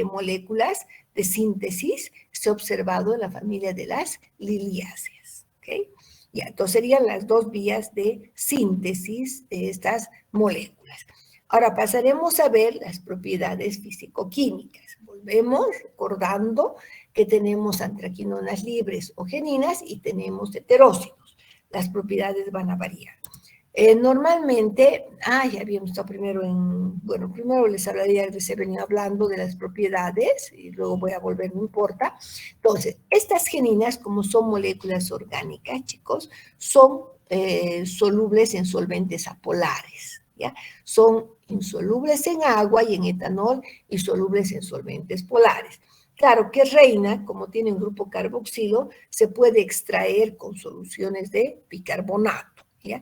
moléculas de síntesis se ha observado en la familia de las liliáceas. ¿Okay? Ya, entonces serían las dos vías de síntesis de estas moléculas. Ahora pasaremos a ver las propiedades físico-químicas. Volvemos recordando que tenemos antraquinonas libres o geninas y tenemos heterócidos. Las propiedades van a variar. Normalmente, ya habíamos estado primero primero les hablaría, les he venido hablando de las propiedades y luego voy a volver, no importa. Entonces, estas geninas, como son moléculas orgánicas, chicos, son solubles en solventes apolares, ¿ya? Son insolubles en agua y en etanol y solubles en solventes polares. Claro que reina, como tiene un grupo carboxilo, se puede extraer con soluciones de bicarbonato, ¿ya?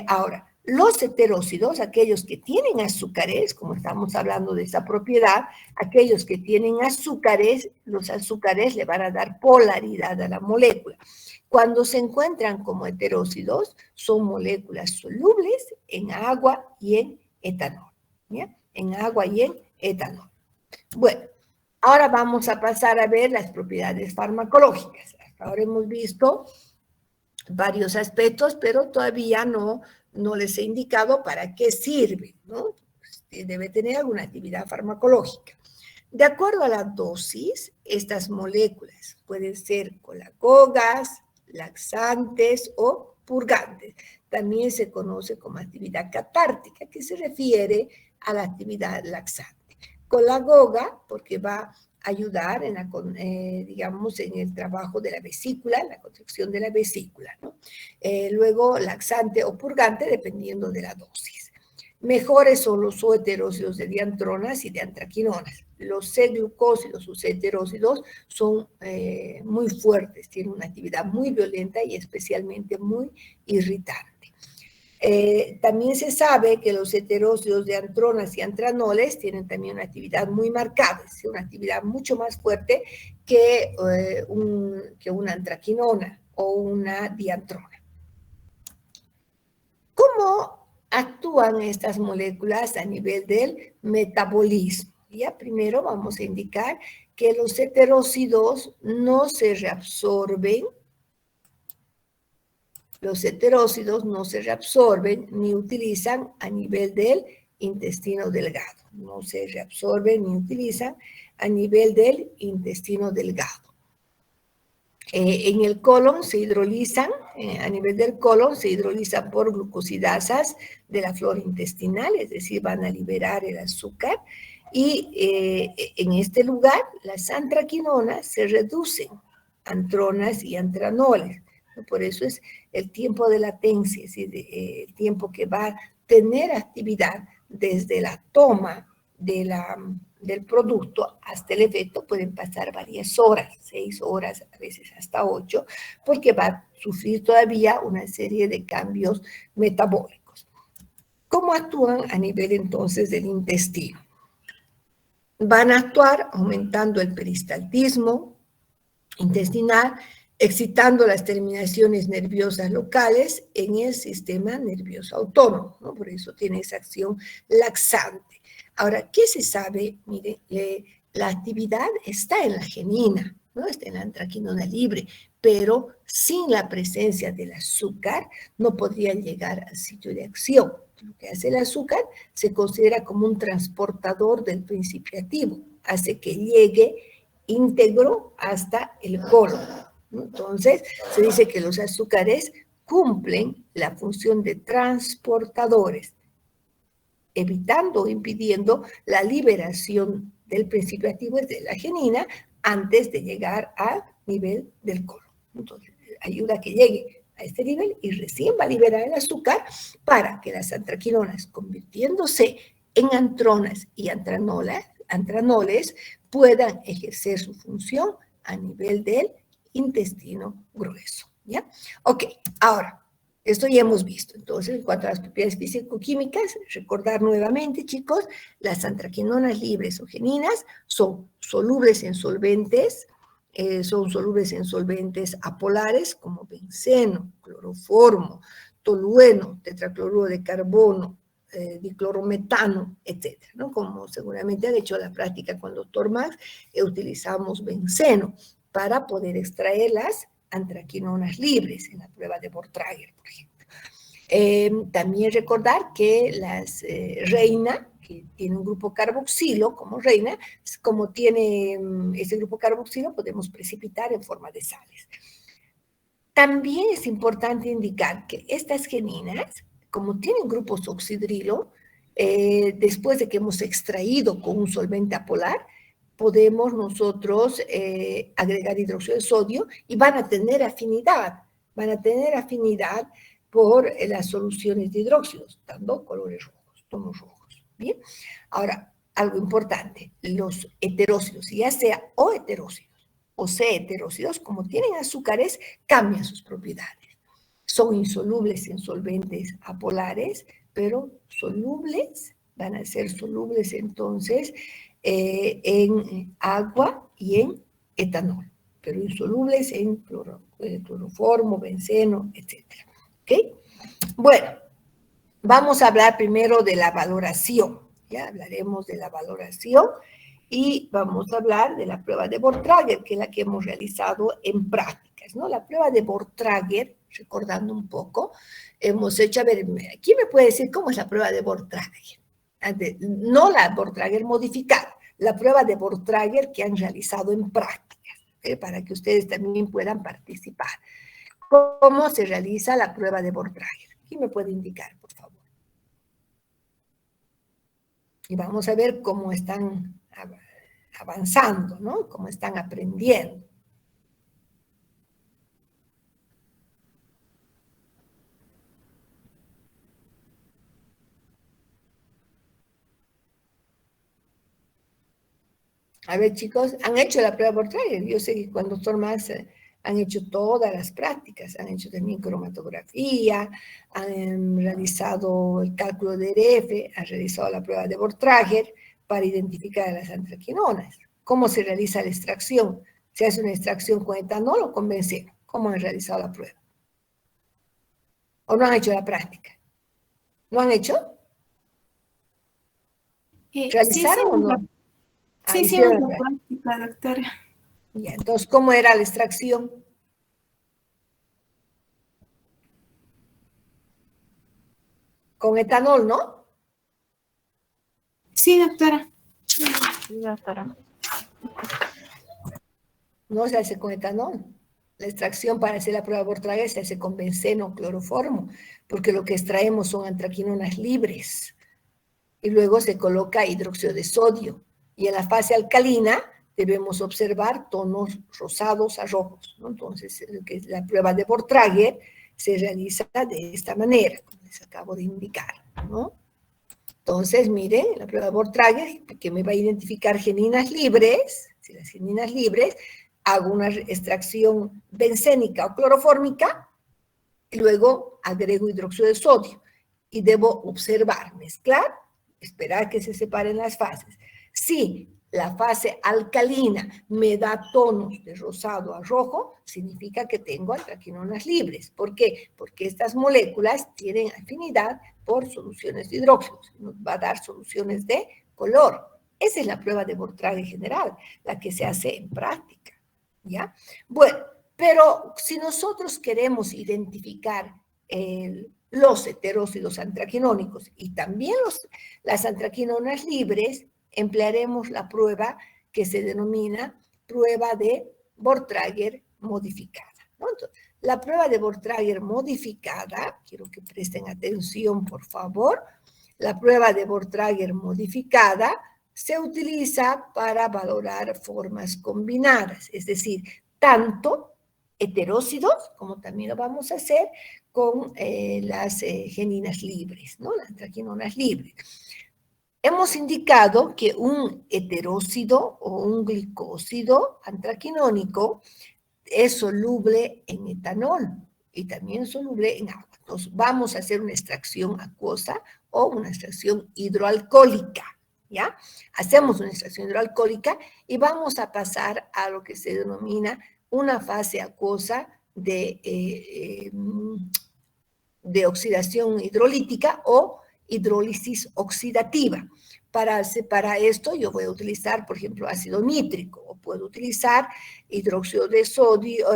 Ahora, los heterócidos, aquellos que tienen azúcares, como estamos hablando de esa propiedad, aquellos que tienen azúcares, los azúcares le van a dar polaridad a la molécula. Cuando se encuentran como heterócidos, son moléculas solubles en agua y en etanol, ¿ya? En agua y en etanol. Bueno, ahora vamos a pasar a ver las propiedades farmacológicas. Hasta ahora hemos visto varios aspectos, pero todavía no les he indicado para qué sirve, ¿no? Debe tener alguna actividad farmacológica. De acuerdo a la dosis, estas moléculas pueden ser colagogas, laxantes o purgantes. También se conoce como actividad catártica, que se refiere a la actividad laxante. Colagoga, porque va a ayudar en la, digamos, en el trabajo de la vesícula, la contracción de la vesícula, ¿no? Luego, laxante o purgante, dependiendo de la dosis. Mejores son los zooheterócidos de diantronas y de antraquinonas. Los C-glucósidos o C-heterócidos son muy fuertes, tienen una actividad muy violenta y especialmente muy irritante. También se sabe que los heterócidos de antronas y antranoles tienen también una actividad muy marcada, es decir, una actividad mucho más fuerte que una antraquinona o una diantrona. ¿Cómo actúan estas moléculas a nivel del metabolismo? Ya primero vamos a indicar que los heterócidos no se reabsorben. Los heterócidos no se reabsorben ni utilizan a nivel del intestino delgado. No se reabsorben ni utilizan a nivel del intestino delgado. En el colon se hidrolizan, a nivel del colon se hidrolizan por glucosidasas de la flora intestinal, es decir, van a liberar el azúcar y en este lugar las antraquinonas se reducen, antronas y antranoles. Por eso es el tiempo de latencia, es decir, el tiempo que va a tener actividad desde la toma del producto hasta el efecto. Pueden pasar varias horas, 6 horas, a veces hasta 8, porque va a sufrir todavía una serie de cambios metabólicos. ¿Cómo actúan a nivel entonces del intestino? Van a actuar aumentando el peristaltismo intestinal, excitando las terminaciones nerviosas locales en el sistema nervioso autónomo, ¿no? Por eso tiene esa acción laxante. Ahora, ¿qué se sabe? Mire, la actividad está en la genina, ¿no? Está en la antraquinona libre, pero sin la presencia del azúcar no podría llegar al sitio de acción. Lo que hace el azúcar se considera como un transportador del principio activo, hace que llegue íntegro hasta el colon. Entonces, se dice que los azúcares cumplen la función de transportadores, evitando o impidiendo la liberación del principio activo de la genina antes de llegar al nivel del colon. Entonces, ayuda a que llegue a este nivel y recién va a liberar el azúcar para que las antraquinonas, convirtiéndose en antronas y antranoles, puedan ejercer su función a nivel del intestino grueso, ¿ya? Ok, ahora, esto ya hemos visto. Entonces, en cuanto a las propiedades físico-químicas, recordar nuevamente, chicos, las antraquinonas libres o geninas son solubles en solventes, apolares como benceno, cloroformo, tolueno, tetracloruro de carbono, diclorometano, etcétera, ¿no? Como seguramente han hecho la práctica con el doctor Max, utilizamos benceno para poder extraer las antraquinonas libres en la prueba de Bortrager, por ejemplo. También recordar que las reina, que tiene un grupo carboxilo como reina, como tiene ese grupo carboxilo, podemos precipitar en forma de sales. También es importante indicar que estas geninas, como tienen grupos oxidrilo, después de que hemos extraído con un solvente apolar, podemos nosotros agregar hidróxido de sodio y van a tener afinidad por las soluciones de hidróxidos, dando colores rojos, tonos rojos. Bien, ahora, algo importante, los heterócidos, ya sea O heterócidos o C heterócidos, como tienen azúcares, cambian sus propiedades. Son insolubles en solventes apolares, pero solubles, van a ser solubles entonces en agua y en etanol, pero insolubles en cloroformo, benceno, etc. ¿Ok? Bueno, vamos a hablar primero de la valoración. Ya hablaremos de la valoración y vamos a hablar de la prueba de Bortrager, que es la que hemos realizado en prácticas, ¿no? La prueba de Bortrager, recordando un poco, hemos hecho, a ver, ¿quién me puede decir cómo es la prueba de Bortrager? No la Bortrager modificada, la prueba de Bortrager que han realizado en prácticas, para que ustedes también puedan participar. cómo se realiza la prueba de Bortrager. ¿Quién me puede indicar, por favor? Y vamos a ver cómo están avanzando, ¿no? Cómo están aprendiendo. A ver, chicos, han hecho la prueba Bortrager. Yo sé que cuando son más han hecho todas las prácticas, han hecho también cromatografía, han realizado el cálculo de RF, han realizado la prueba de Bortrager para identificar a las antraquinonas. ¿Cómo se realiza la extracción? ¿Se hace una extracción con etanol o con benceno? ¿Cómo han realizado la prueba? ¿O no han hecho la práctica? ¿No han hecho? Sí, ¿Realizaron o no? sí, hicimos Hicieron la la práctica. práctica, doctora. Ya, entonces, ¿cómo era la extracción? Con etanol, ¿no? Sí, doctora. Sí, doctora. No se hace con etanol. La extracción para hacer la prueba de Bortrager se hace con benceno, cloroformo, porque lo que extraemos son antraquinonas libres. Y luego se coloca hidróxido de sodio. Y en la fase alcalina debemos observar tonos rosados a rojos, ¿no? Entonces, la prueba de Bortrager se realiza de esta manera, como les acabo de indicar, ¿no? Entonces, miren, la prueba de Bortrager, que me va a identificar geninas libres, si las geninas libres, hago una extracción bencénica o clorofórmica, y luego agrego hidróxido de sodio. Y debo observar, mezclar, esperar que se separen las fases. Si la fase alcalina me da tonos de rosado a rojo, significa que tengo antraquinonas libres. ¿Por qué? Porque estas moléculas tienen afinidad por soluciones de hidróxido. Nos va a dar soluciones de color. Esa es la prueba de Bortrager general, la que se hace en práctica. ¿Ya? Bueno, pero si nosotros queremos identificar los heterócidos antraquinónicos y también las antraquinonas libres, emplearemos la prueba que se denomina prueba de Bortrager modificada, ¿no? Entonces, la prueba de Bortrager modificada, quiero que presten atención, por favor, la prueba de Bortrager modificada se utiliza para valorar formas combinadas, es decir, tanto heterócidos, como también lo vamos a hacer con las geninas libres, ¿no? Las antraquinonas libres. Hemos indicado que un heterócido o un glicósido antraquinónico es soluble en etanol y también soluble en agua. Entonces, vamos a hacer una extracción acuosa o una extracción hidroalcohólica, ¿ya? Hacemos una extracción hidroalcohólica y vamos a pasar a lo que se denomina una fase acuosa de oxidación hidrolítica o hidrólisis oxidativa. Para esto yo voy a utilizar, por ejemplo, ácido nítrico, o puedo utilizar hidróxido de sodio,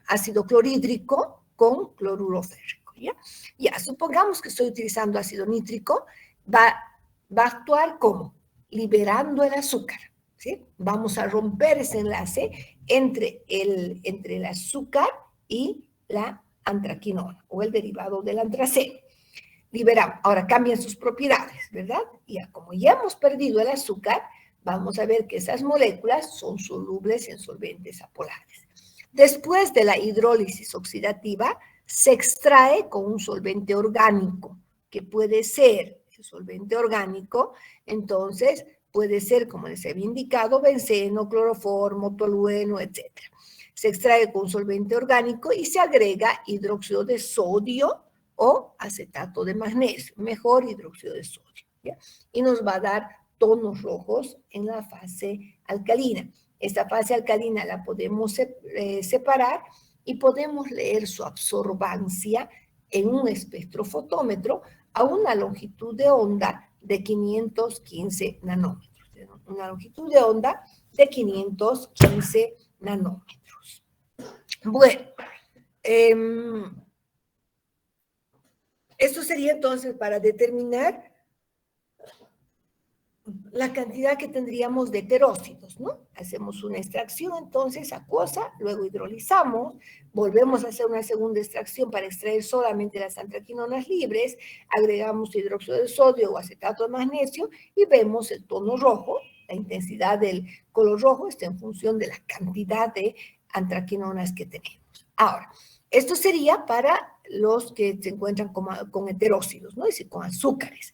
ácido clorhídrico con cloruro férrico. Ya, supongamos que estoy utilizando ácido nítrico, va a actuar como liberando el azúcar. ¿Sí? Vamos a romper ese enlace entre el azúcar y la antraquinona o el derivado del antraceno. Liberamos. Ahora cambian sus propiedades, ¿verdad? Y como ya hemos perdido el azúcar, vamos a ver que esas moléculas son solubles en solventes apolares. Después de la hidrólisis oxidativa, se extrae con un solvente orgánico, que puede ser el solvente orgánico, entonces puede ser, como les había indicado, benceno, cloroformo, tolueno, etc. Se extrae con un solvente orgánico y se agrega hidróxido de sodio o acetato de magnesio, mejor hidróxido de sodio, ¿ya? Y nos va a dar tonos rojos en la fase alcalina. Esta fase alcalina la podemos separar y podemos leer su absorbancia en un espectrofotómetro a una longitud de onda de 515 nanómetros. Una longitud de onda de 515 nanómetros. Bueno, esto sería entonces para determinar la cantidad que tendríamos de heterócidos, ¿no? Hacemos una extracción entonces acuosa, luego hidrolizamos, volvemos a hacer una segunda extracción para extraer solamente las antraquinonas libres, agregamos hidróxido de sodio o acetato de magnesio y vemos el tono rojo, la intensidad del color rojo está en función de la cantidad de antraquinonas que tenemos. Ahora, esto sería para los que se encuentran con heterócidos, ¿no? Es decir, con azúcares.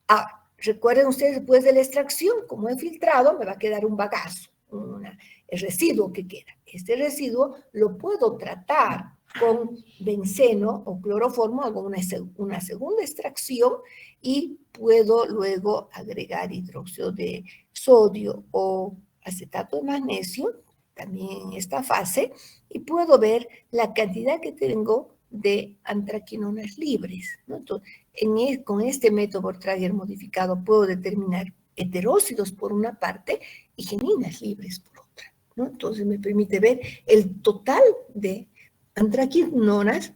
Ahora, recuerden ustedes, después de la extracción, como he filtrado, me va a quedar un bagazo, el residuo que queda. Este residuo lo puedo tratar con benceno o cloroformo, hago una segunda extracción y puedo luego agregar hidróxido de sodio o acetato de magnesio, también en esta fase, y puedo ver la cantidad que tengo de antraquinonas libres, ¿no? Entonces, con este método Bortrager modificado puedo determinar heterócidos por una parte y geninas libres por otra, ¿no? Entonces me permite ver el total de antraquinonas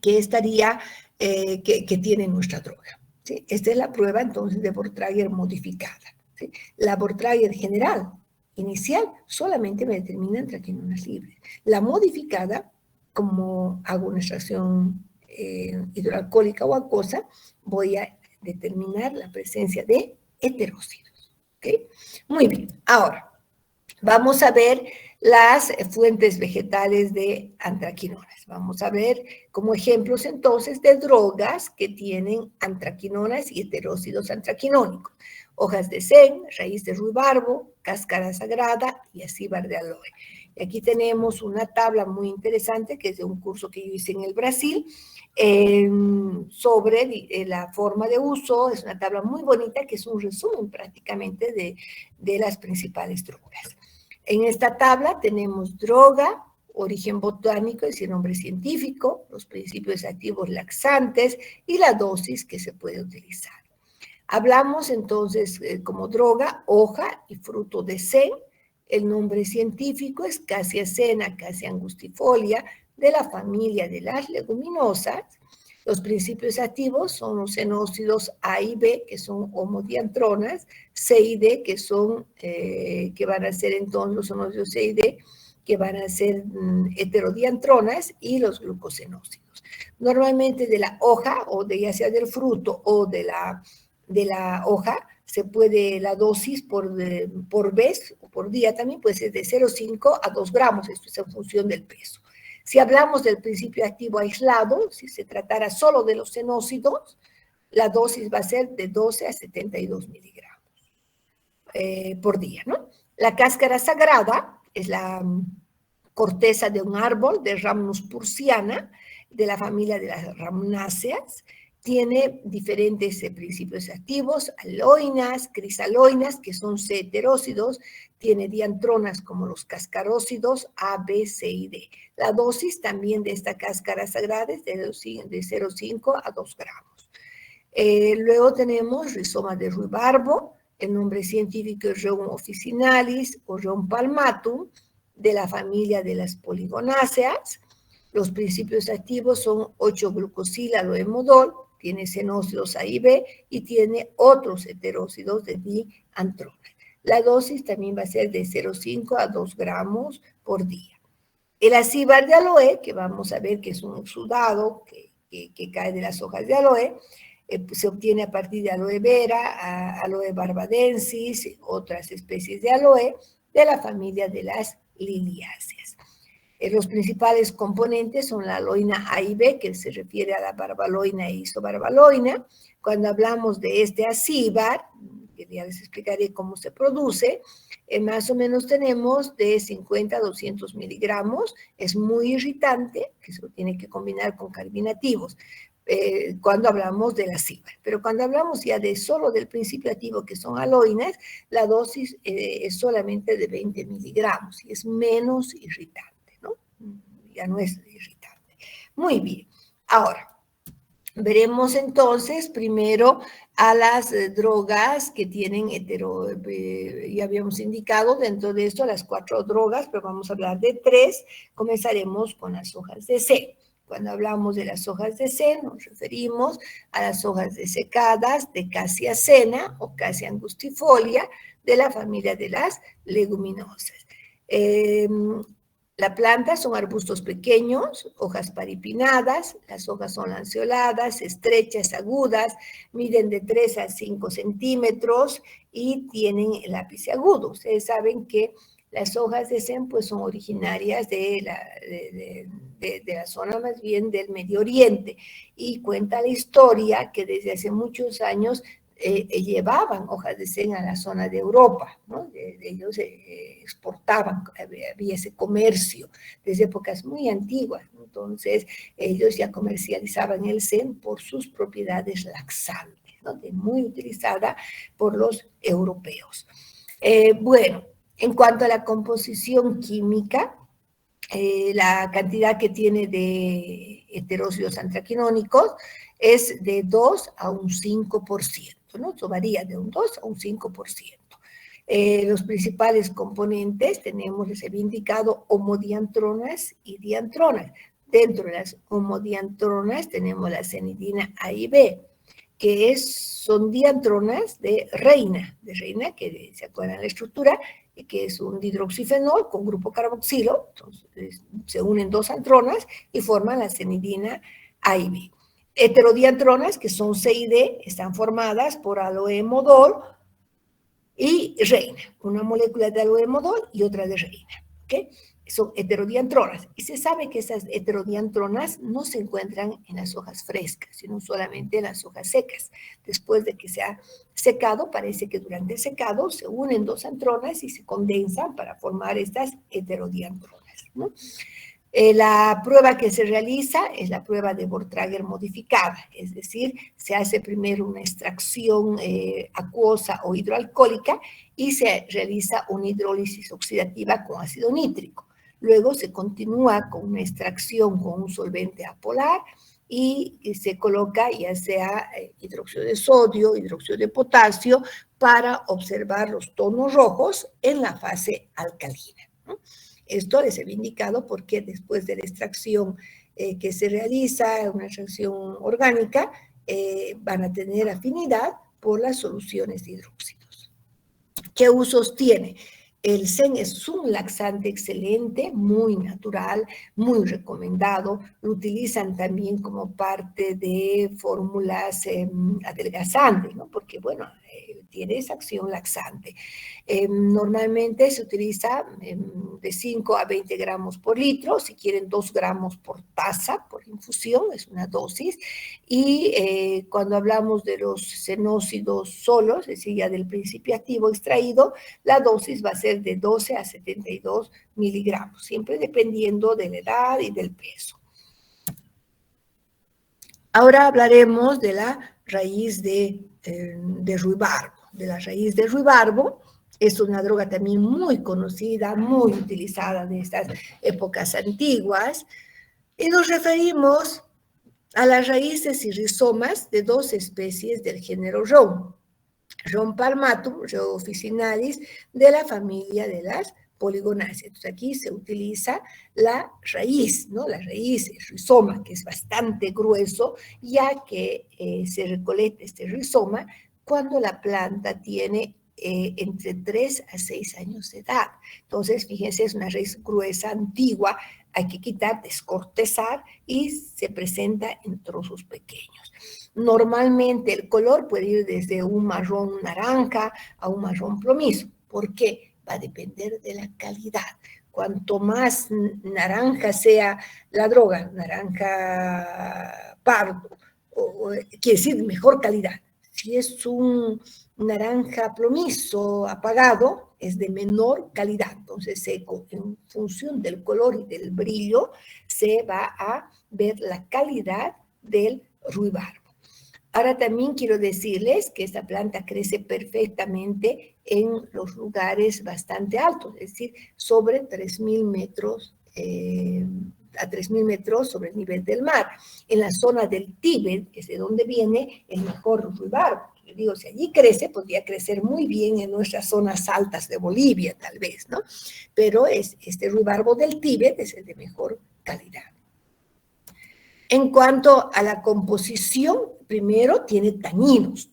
que estaría, que tiene nuestra droga, ¿sí? Esta es la prueba entonces de Bortrager modificada, ¿sí? La Bortrager general, inicial, solamente me determina antraquinonas libres. La modificada, como hago una extracción hidroalcohólica o acuosa, voy a determinar la presencia de heterócidos. ¿Okay? Muy bien, ahora vamos a ver las fuentes vegetales de antraquinonas. Vamos a ver como ejemplos entonces de drogas que tienen antraquinonas y heterócidos antraquinónicos. Hojas de sen, raíz de ruibarbo, cáscara sagrada y acíbar de aloe. Y aquí tenemos una tabla muy interesante que es de un curso que yo hice en el Brasil sobre la forma de uso. Es una tabla muy bonita que es un resumen prácticamente de las principales drogas. En esta tabla tenemos droga, origen botánico, es decir, nombre científico, los principios activos laxantes y la dosis que se puede utilizar. Hablamos entonces como droga, hoja y fruto de sen. El nombre científico es Cassia sena, Cassia angustifolia, de la familia de las leguminosas. Los principios activos son los xenócidos A y B, que son homodiantronas, C y D, que son, que van a ser entonces los xenócidos C y D, que van a ser heterodiantronas, y los glucosenócidos. Normalmente de la hoja, o de ya sea del fruto o de la hoja, se puede, la dosis por vez o por día también puede ser de 0,5 a 2 gramos, esto es en función del peso. Si hablamos del principio activo aislado, si se tratara solo de los xenócidos, la dosis va a ser de 12 a 72 miligramos por día, ¿no? La cáscara sagrada es la corteza de un árbol de Rhamnus pursiana, de la familia de las ramnáceas. Tiene diferentes principios activos, aloinas, crisaloinas, que son C heterócidos, tiene diantronas como los cascarócidos A, B, C y D. La dosis también de esta cáscara sagrada es de 0,5 a 2 gramos. Luego tenemos rizoma de ruibarbo, el nombre científico es Rheum officinalis o Rheum palmatum, de la familia de las poligonáceas. Los principios activos son 8-glucosilaloemodol, tiene xenócidos A y B y tiene otros heterócidos de diantrona. La dosis también va a ser de 0,5 a 2 gramos por día. El acíbar de aloe, que vamos a ver que es un exudado que cae de las hojas de aloe, se obtiene a partir de aloe vera, aloe barbadensis, otras especies de aloe, de la familia de las liliáceas. Los principales componentes son la aloina A y B, que se refiere a la barbaloina e isobarbaloina. Cuando hablamos de este acíbar, que ya les explicaré cómo se produce, más o menos tenemos de 50 a 200 miligramos. Es muy irritante, que se tiene que combinar con carbinativos cuando hablamos del acíbar. Pero cuando hablamos ya de solo del principio activo, que son aloinas, la dosis es solamente de 20 miligramos y es menos irritante. Ya no es irritante. Muy bien. Ahora, veremos entonces primero a las drogas que tienen ya habíamos indicado dentro de esto las 4 drogas, pero vamos a hablar de 3. Comenzaremos con las hojas de sé. Cuando hablamos de las hojas de zen, nos referimos a las hojas desecadas de Cassiacena o Cassia angustifolia de la familia de las leguminosas. La planta son arbustos pequeños, hojas paripinadas, las hojas son lanceoladas, estrechas, agudas, miden de 3 a 5 centímetros y tienen el ápice agudo. Ustedes saben que las hojas de zen pues, son originarias de la zona más bien del Medio Oriente y cuenta la historia que desde hace muchos años llevaban hojas de zen a la zona de Europa, ¿no? Ellos exportaban, había ese comercio desde épocas muy antiguas, ¿no? Entonces ellos ya comercializaban el zen por sus propiedades laxantes, ¿no? Muy utilizada por los europeos. Bueno, en cuanto a la composición química, la cantidad que tiene de heterócidos antraquinónicos es de 2 a un 5%, ¿no? Eso varía de un 2 a un 5%. Los principales componentes tenemos, les había indicado, homodiantronas y diantronas. Dentro de las homodiantronas tenemos la cenidina A y B, que son diantronas de reina, que se acuerdan la estructura, que es un dihidroxifenol con grupo carboxilo, entonces se unen dos antronas y forman la cenidina A y B. Heterodiantronas, que son C y D, están formadas por aloe-modol y reina, una molécula de aloe-modol y otra de reina, ¿ok? Son heterodiantronas. Y se sabe que esas heterodiantronas no se encuentran en las hojas frescas, sino solamente en las hojas secas. Después de que se ha secado, parece que durante el secado se unen dos antronas y se condensan para formar estas heterodiantronas, ¿no? La prueba que se realiza es la prueba de Bortrager modificada, es decir, se hace primero una extracción acuosa o hidroalcohólica y se realiza una hidrólisis oxidativa con ácido nítrico. Luego se continúa con una extracción con un solvente apolar y se coloca ya sea hidróxido de sodio, hidróxido de potasio, para observar los tonos rojos en la fase alcalina, ¿no? Esto les he indicado porque después de la extracción que se realiza, una extracción orgánica, van a tener afinidad por las soluciones de hidróxidos. ¿Qué usos tiene? El zen es un laxante excelente, muy natural, muy recomendado. Lo utilizan también como parte de fórmulas adelgazantes, ¿no? Porque, bueno, tiene esa acción laxante. Normalmente se utiliza de 5 a 20 gramos por litro, si quieren 2 gramos por taza, por infusión, es una dosis. Y cuando hablamos de los cenócidos solos, es decir, ya del principio activo extraído, la dosis va a ser de 12 a 72 miligramos, siempre dependiendo de la edad y del peso. Ahora hablaremos de la raíz de ruibarbo. De la raíz de ruibarbo es una droga también muy conocida, muy utilizada de estas épocas antiguas, y nos referimos a las raíces y rizomas de dos especies del género Rom. Rom palmatum, Rom officinalis, de la familia de las poligonáceas. Entonces aquí se utiliza la raíz, ¿no? La raíz, el rizoma, que es bastante grueso, ya que se recolecta este rizoma cuando la planta tiene entre 3 a 6 años de edad. Entonces, fíjense, es una raíz gruesa, antigua, hay que quitar, descortezar y se presenta en trozos pequeños. Normalmente el color puede ir desde un marrón naranja a un marrón plomizo. ¿Por qué? Va a depender de la calidad. Cuanto más naranja sea la droga, naranja pardo, quiere decir mejor calidad. Si es un naranja plomizo apagado, es de menor calidad. Entonces, en función del color y del brillo, se va a ver la calidad del ruibarbo. Ahora también quiero decirles que esta planta crece perfectamente en los lugares bastante altos, es decir, sobre 3.000 metros, a 3.000 metros sobre el nivel del mar. En la zona del Tíbet, que es de donde viene el mejor ruibarbo. Yo digo, si allí crece, podría crecer muy bien en nuestras zonas altas de Bolivia, tal vez, ¿no? Pero este ruibarbo del Tíbet es el de mejor calidad. En cuanto a la composición, primero tiene taninos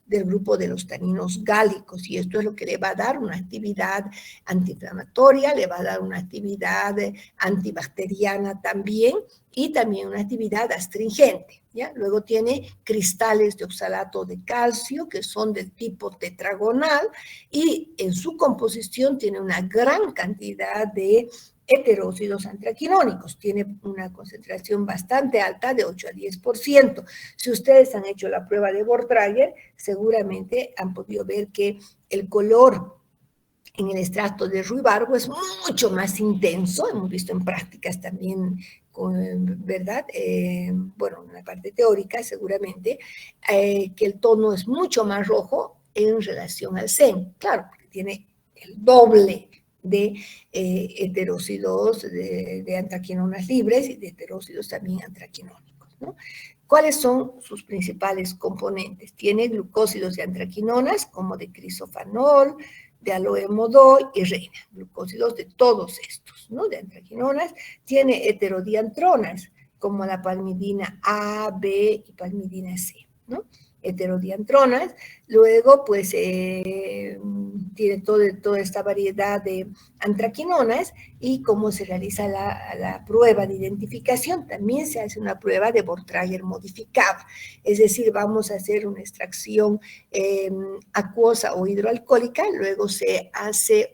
del grupo de los taninos gálicos, y esto es lo que le va a dar una actividad antiinflamatoria, le va a dar una actividad antibacteriana también, y también una actividad astringente. ¿Ya? Luego tiene cristales de oxalato de calcio, que son del tipo tetragonal, y en su composición tiene una gran cantidad de heterócidos antraquinónicos. Tiene una concentración bastante alta, de 8 a 10%. Si ustedes han hecho la prueba de Bortrager, seguramente han podido ver que el color en el extracto de ruibarbo es mucho más intenso. Hemos visto en prácticas también, ¿verdad? Bueno, en la parte teórica seguramente, que el tono es mucho más rojo en relación al zen. Claro, porque tiene el doble de heterócidos de antraquinonas libres y de heterócidos también antraquinónicos, ¿no? ¿Cuáles son sus principales componentes? Tiene glucósidos de antraquinonas, como de crisofanol, de aloe modó y reina, glucósidos de todos estos, ¿no? De antraquinonas. Tiene heterodiantronas, como la palmidina A, B y palmidina C, ¿no? Heterodiantronas. Luego, pues, tiene toda esta variedad de antraquinonas. Y cómo se realiza la prueba de identificación. También se hace una prueba de Bortrager modificada, es decir, vamos a hacer una extracción acuosa o hidroalcohólica, luego se hace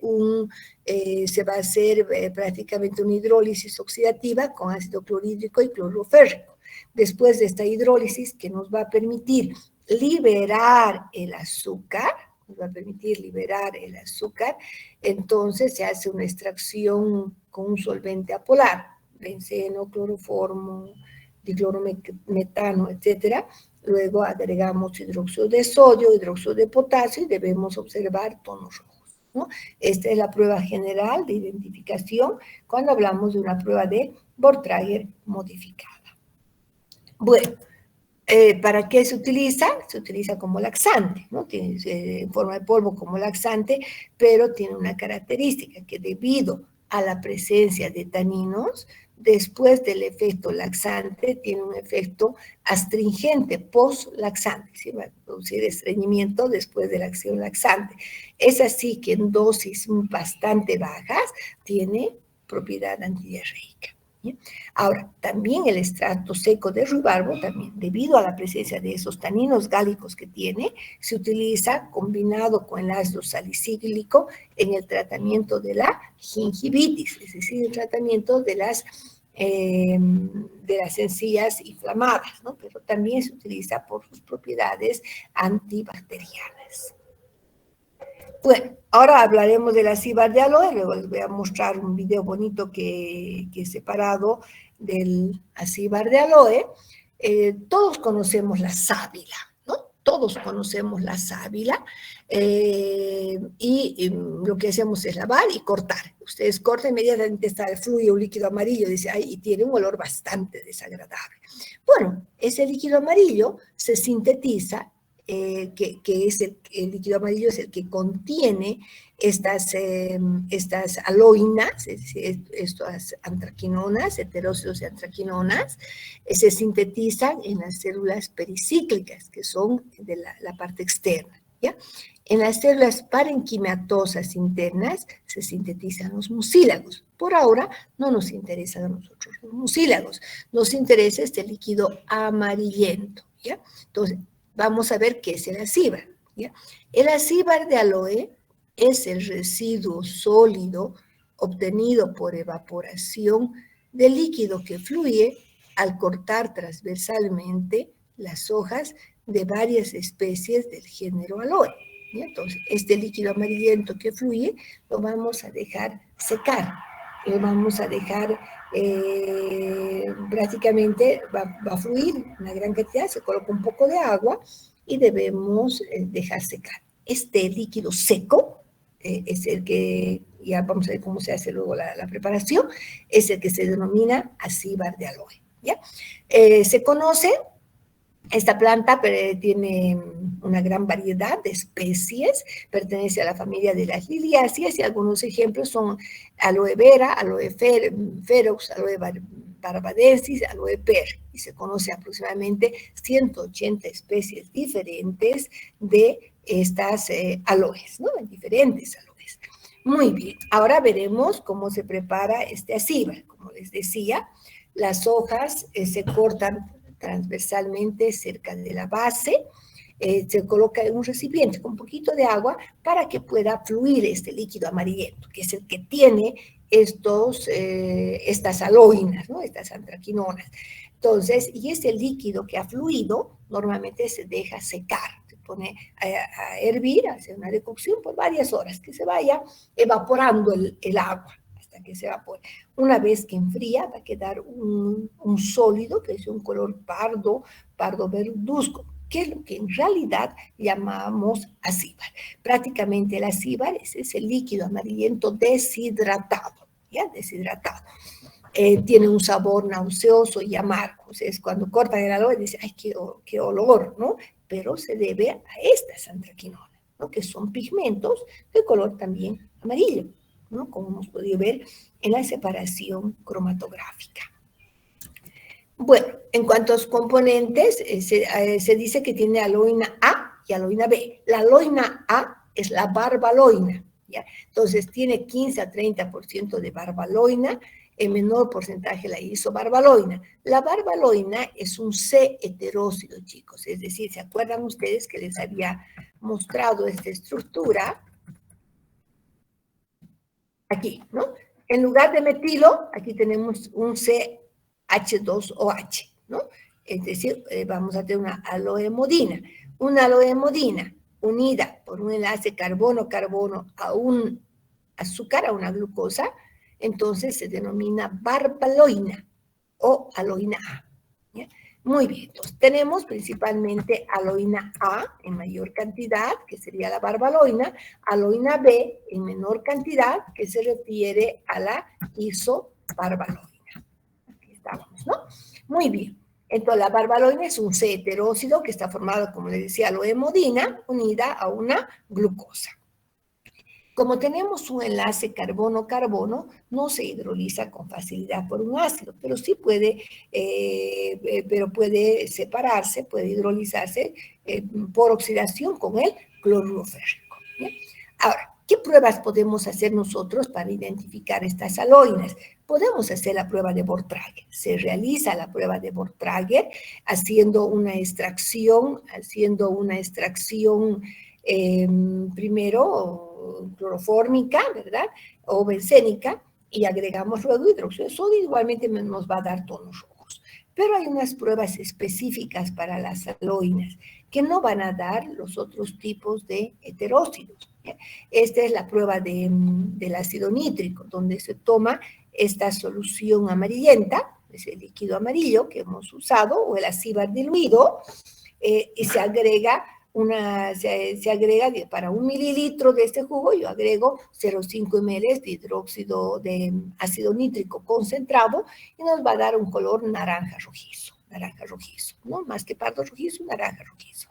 se va a hacer prácticamente una hidrólisis oxidativa con ácido clorhídrico y cloruro férrico. Después de esta hidrólisis, que nos va a permitir liberar el azúcar, entonces se hace una extracción con un solvente apolar, benceno, cloroformo, diclorometano, etcétera. Luego agregamos hidróxido de sodio, hidróxido de potasio, y debemos observar tonos rojos, ¿no? Esta es la prueba general de identificación cuando hablamos de una prueba de Bortrager modificada. Bueno, ¿para qué se utiliza? Se utiliza como laxante, ¿no? Tiene en forma de polvo como laxante, pero tiene una característica, que debido a la presencia de taninos, después del efecto laxante, tiene un efecto astringente post-laxante, ¿sí? Va a producir estreñimiento después de la acción laxante. Es así que en dosis bastante bajas tiene propiedad antidiarreica. ¿Sí? Ahora, también el extracto seco de ruibarbo, también debido a la presencia de esos taninos gálicos que tiene, se utiliza combinado con el ácido salicílico en el tratamiento de la gingivitis, es decir, el tratamiento de las encías inflamadas, ¿no? Pero también se utiliza por sus propiedades antibacterianas. Bueno, ahora hablaremos del acíbar de aloe. Luego les voy a mostrar un video bonito que he separado del acíbar de aloe. Todos conocemos la sábila, ¿no? Todos conocemos la sábila, y lo que hacemos es lavar y cortar. Ustedes cortan, inmediatamente fluye un líquido amarillo, dice, ay, y tiene un olor bastante desagradable. Bueno, ese líquido amarillo se sintetiza, que es el líquido amarillo, es el que contiene estas aloínas, es decir, estas antraquinonas, heterócidos de antraquinonas, se sintetizan en las células pericíclicas, que son de la parte externa, ¿ya? En las células parenquimatosas internas se sintetizan los mucílagos. Por ahora no nos interesan a nosotros los mucílagos, nos interesa este líquido amarillento, ¿ya? Entonces, vamos a ver qué es el acíbar, ¿ya? El acíbar de aloe es el residuo sólido obtenido por evaporación del líquido que fluye al cortar transversalmente las hojas de varias especies del género aloe, ¿ya? Entonces, este líquido amarillento que fluye lo vamos a dejar secar, lo vamos a dejar prácticamente va a fluir una gran cantidad, se coloca un poco de agua y debemos dejar secar. Este líquido seco es el que, ya vamos a ver cómo se hace luego la preparación, es el que se denomina acíbar de aloe, ¿ya? Se conoce, esta planta tiene una gran variedad de especies, pertenece a la familia de las liliáceas, y algunos ejemplos son aloe vera, aloe ferox, aloe barbadensis, aloe per, y se conoce aproximadamente 180 especies diferentes de estas aloes, ¿no? Diferentes aloes. Muy bien, ahora veremos cómo se prepara este acíbar. Como les decía, las hojas se cortan transversalmente cerca de la base, se coloca en un recipiente con un poquito de agua para que pueda fluir este líquido amarillento, que es el que tiene estas aloínas, ¿no? Estas antraquinonas. Entonces, y ese líquido que ha fluido normalmente se deja secar, se pone a hervir, a hacer una decocción por varias horas, que se vaya evaporando el agua hasta que se evapore. Una vez que enfría va a quedar un sólido que es un color pardo verduzco, que es lo que en realidad llamamos acíbar. Prácticamente el acíbar es ese líquido amarillento deshidratado, ¿ya? Deshidratado. Tiene un sabor nauseoso y amargo. O sea, es cuando cortan el aloe, dicen, ay, qué olor, ¿no? Pero se debe a estas antraquinonas, ¿no? Que son pigmentos de color también amarillo, ¿no? Como hemos podido ver en la separación cromatográfica. Bueno, en cuanto a los componentes, se dice que tiene aloína A y aloína B. La aloína A es la barbaloina, ¿ya? Entonces tiene 15 a 30% de barbaloina, en menor porcentaje la isobarbaloina. La barbaloina es un C heterócido, chicos, es decir, ¿se acuerdan ustedes que les había mostrado esta estructura? Aquí, ¿no? En lugar de metilo, aquí tenemos un CH2OH, ¿no? Es decir, vamos a tener una aloemodina. Una aloemodina unida por un enlace carbono-carbono a un azúcar, a una glucosa, entonces se denomina barbaloina o aloína A. ¿Ya? Muy bien, entonces tenemos principalmente aloína A en mayor cantidad, que sería la barbaloina, aloína B en menor cantidad, que se refiere a la isobarbaloina. Aquí estamos, ¿no? Muy bien. Entonces, la barbaloina es un C heterócido que está formado, como les decía, aloemodina unida a una glucosa. Como tenemos un enlace carbono-carbono, no se hidroliza con facilidad por un ácido, pero sí puede separarse, puede hidrolizarse por oxidación con el cloruro férrico. ¿Bien? Ahora, ¿qué pruebas podemos hacer nosotros para identificar estas aloínas? Podemos hacer la prueba de Bortrager. Se realiza la prueba de Bortrager haciendo una extracción primero clorofórmica, ¿verdad? O bencénica, y agregamos luego hidróxido de sodio, igualmente nos va a dar tonos rojos. Pero hay unas pruebas específicas para las aloínas que no van a dar los otros tipos de heterócidos. Esta es la prueba del ácido nítrico, donde se toma esta solución amarillenta, ese líquido amarillo que hemos usado, o el acíbar diluido, y se agrega para 1 mililitro de este jugo, yo agrego 0,5 ml de hidróxido de ácido nítrico concentrado y nos va a dar un color naranja rojizo, ¿no? Más que pardo rojizo, naranja rojizo.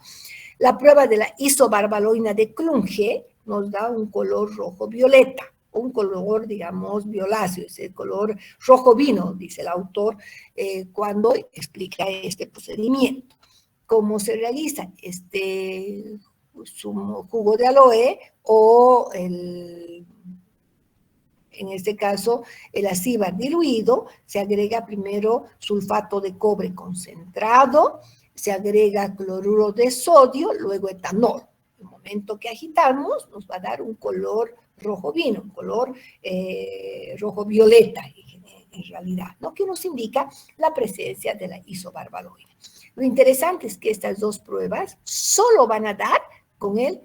La prueba de la isobarbaloina de Klunge nos da un color rojo violeta, un color, digamos, violáceo, es el color rojo vino, dice el autor, cuando explica este procedimiento. ¿Cómo se realiza este jugo de aloe o en este caso el acíbar diluido? Se agrega primero sulfato de cobre concentrado, se agrega cloruro de sodio, luego etanol. En el momento que agitamos nos va a dar un color rojo vino, un color rojo violeta en realidad, ¿no? Que nos indica la presencia de la isobarbaloina. Lo interesante es que estas dos pruebas solo van a dar con el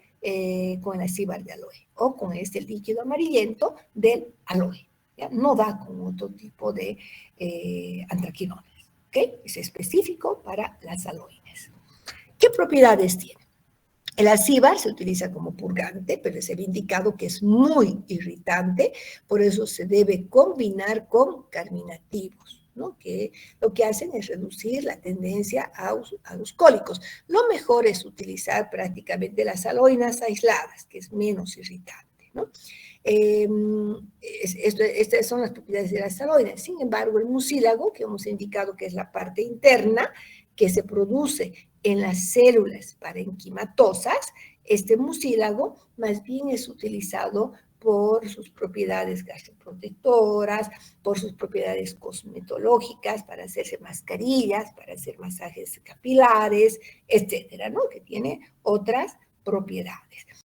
acíbar de aloe o con este líquido amarillento del aloe. ¿Ya? No da con otro tipo de antraquinones. ¿Okay? Es específico para las aloínas. ¿Qué propiedades tiene? El acíbar se utiliza como purgante, pero se había indicado que es muy irritante, por eso se debe combinar con carminativos, ¿no? Que lo que hacen es reducir la tendencia a los cólicos. Lo mejor es utilizar prácticamente las aloínas aisladas, que es menos irritante, ¿no? Estas son las propiedades del asteroide. Sin embargo, el mucílago, que hemos indicado que es la parte interna que se produce en las células parenquimatosas, este mucílago más bien es utilizado por sus propiedades gastroprotectoras, por sus propiedades cosmetológicas, para hacerse mascarillas, para hacer masajes capilares, etcétera, ¿no? Que tiene otras propiedades.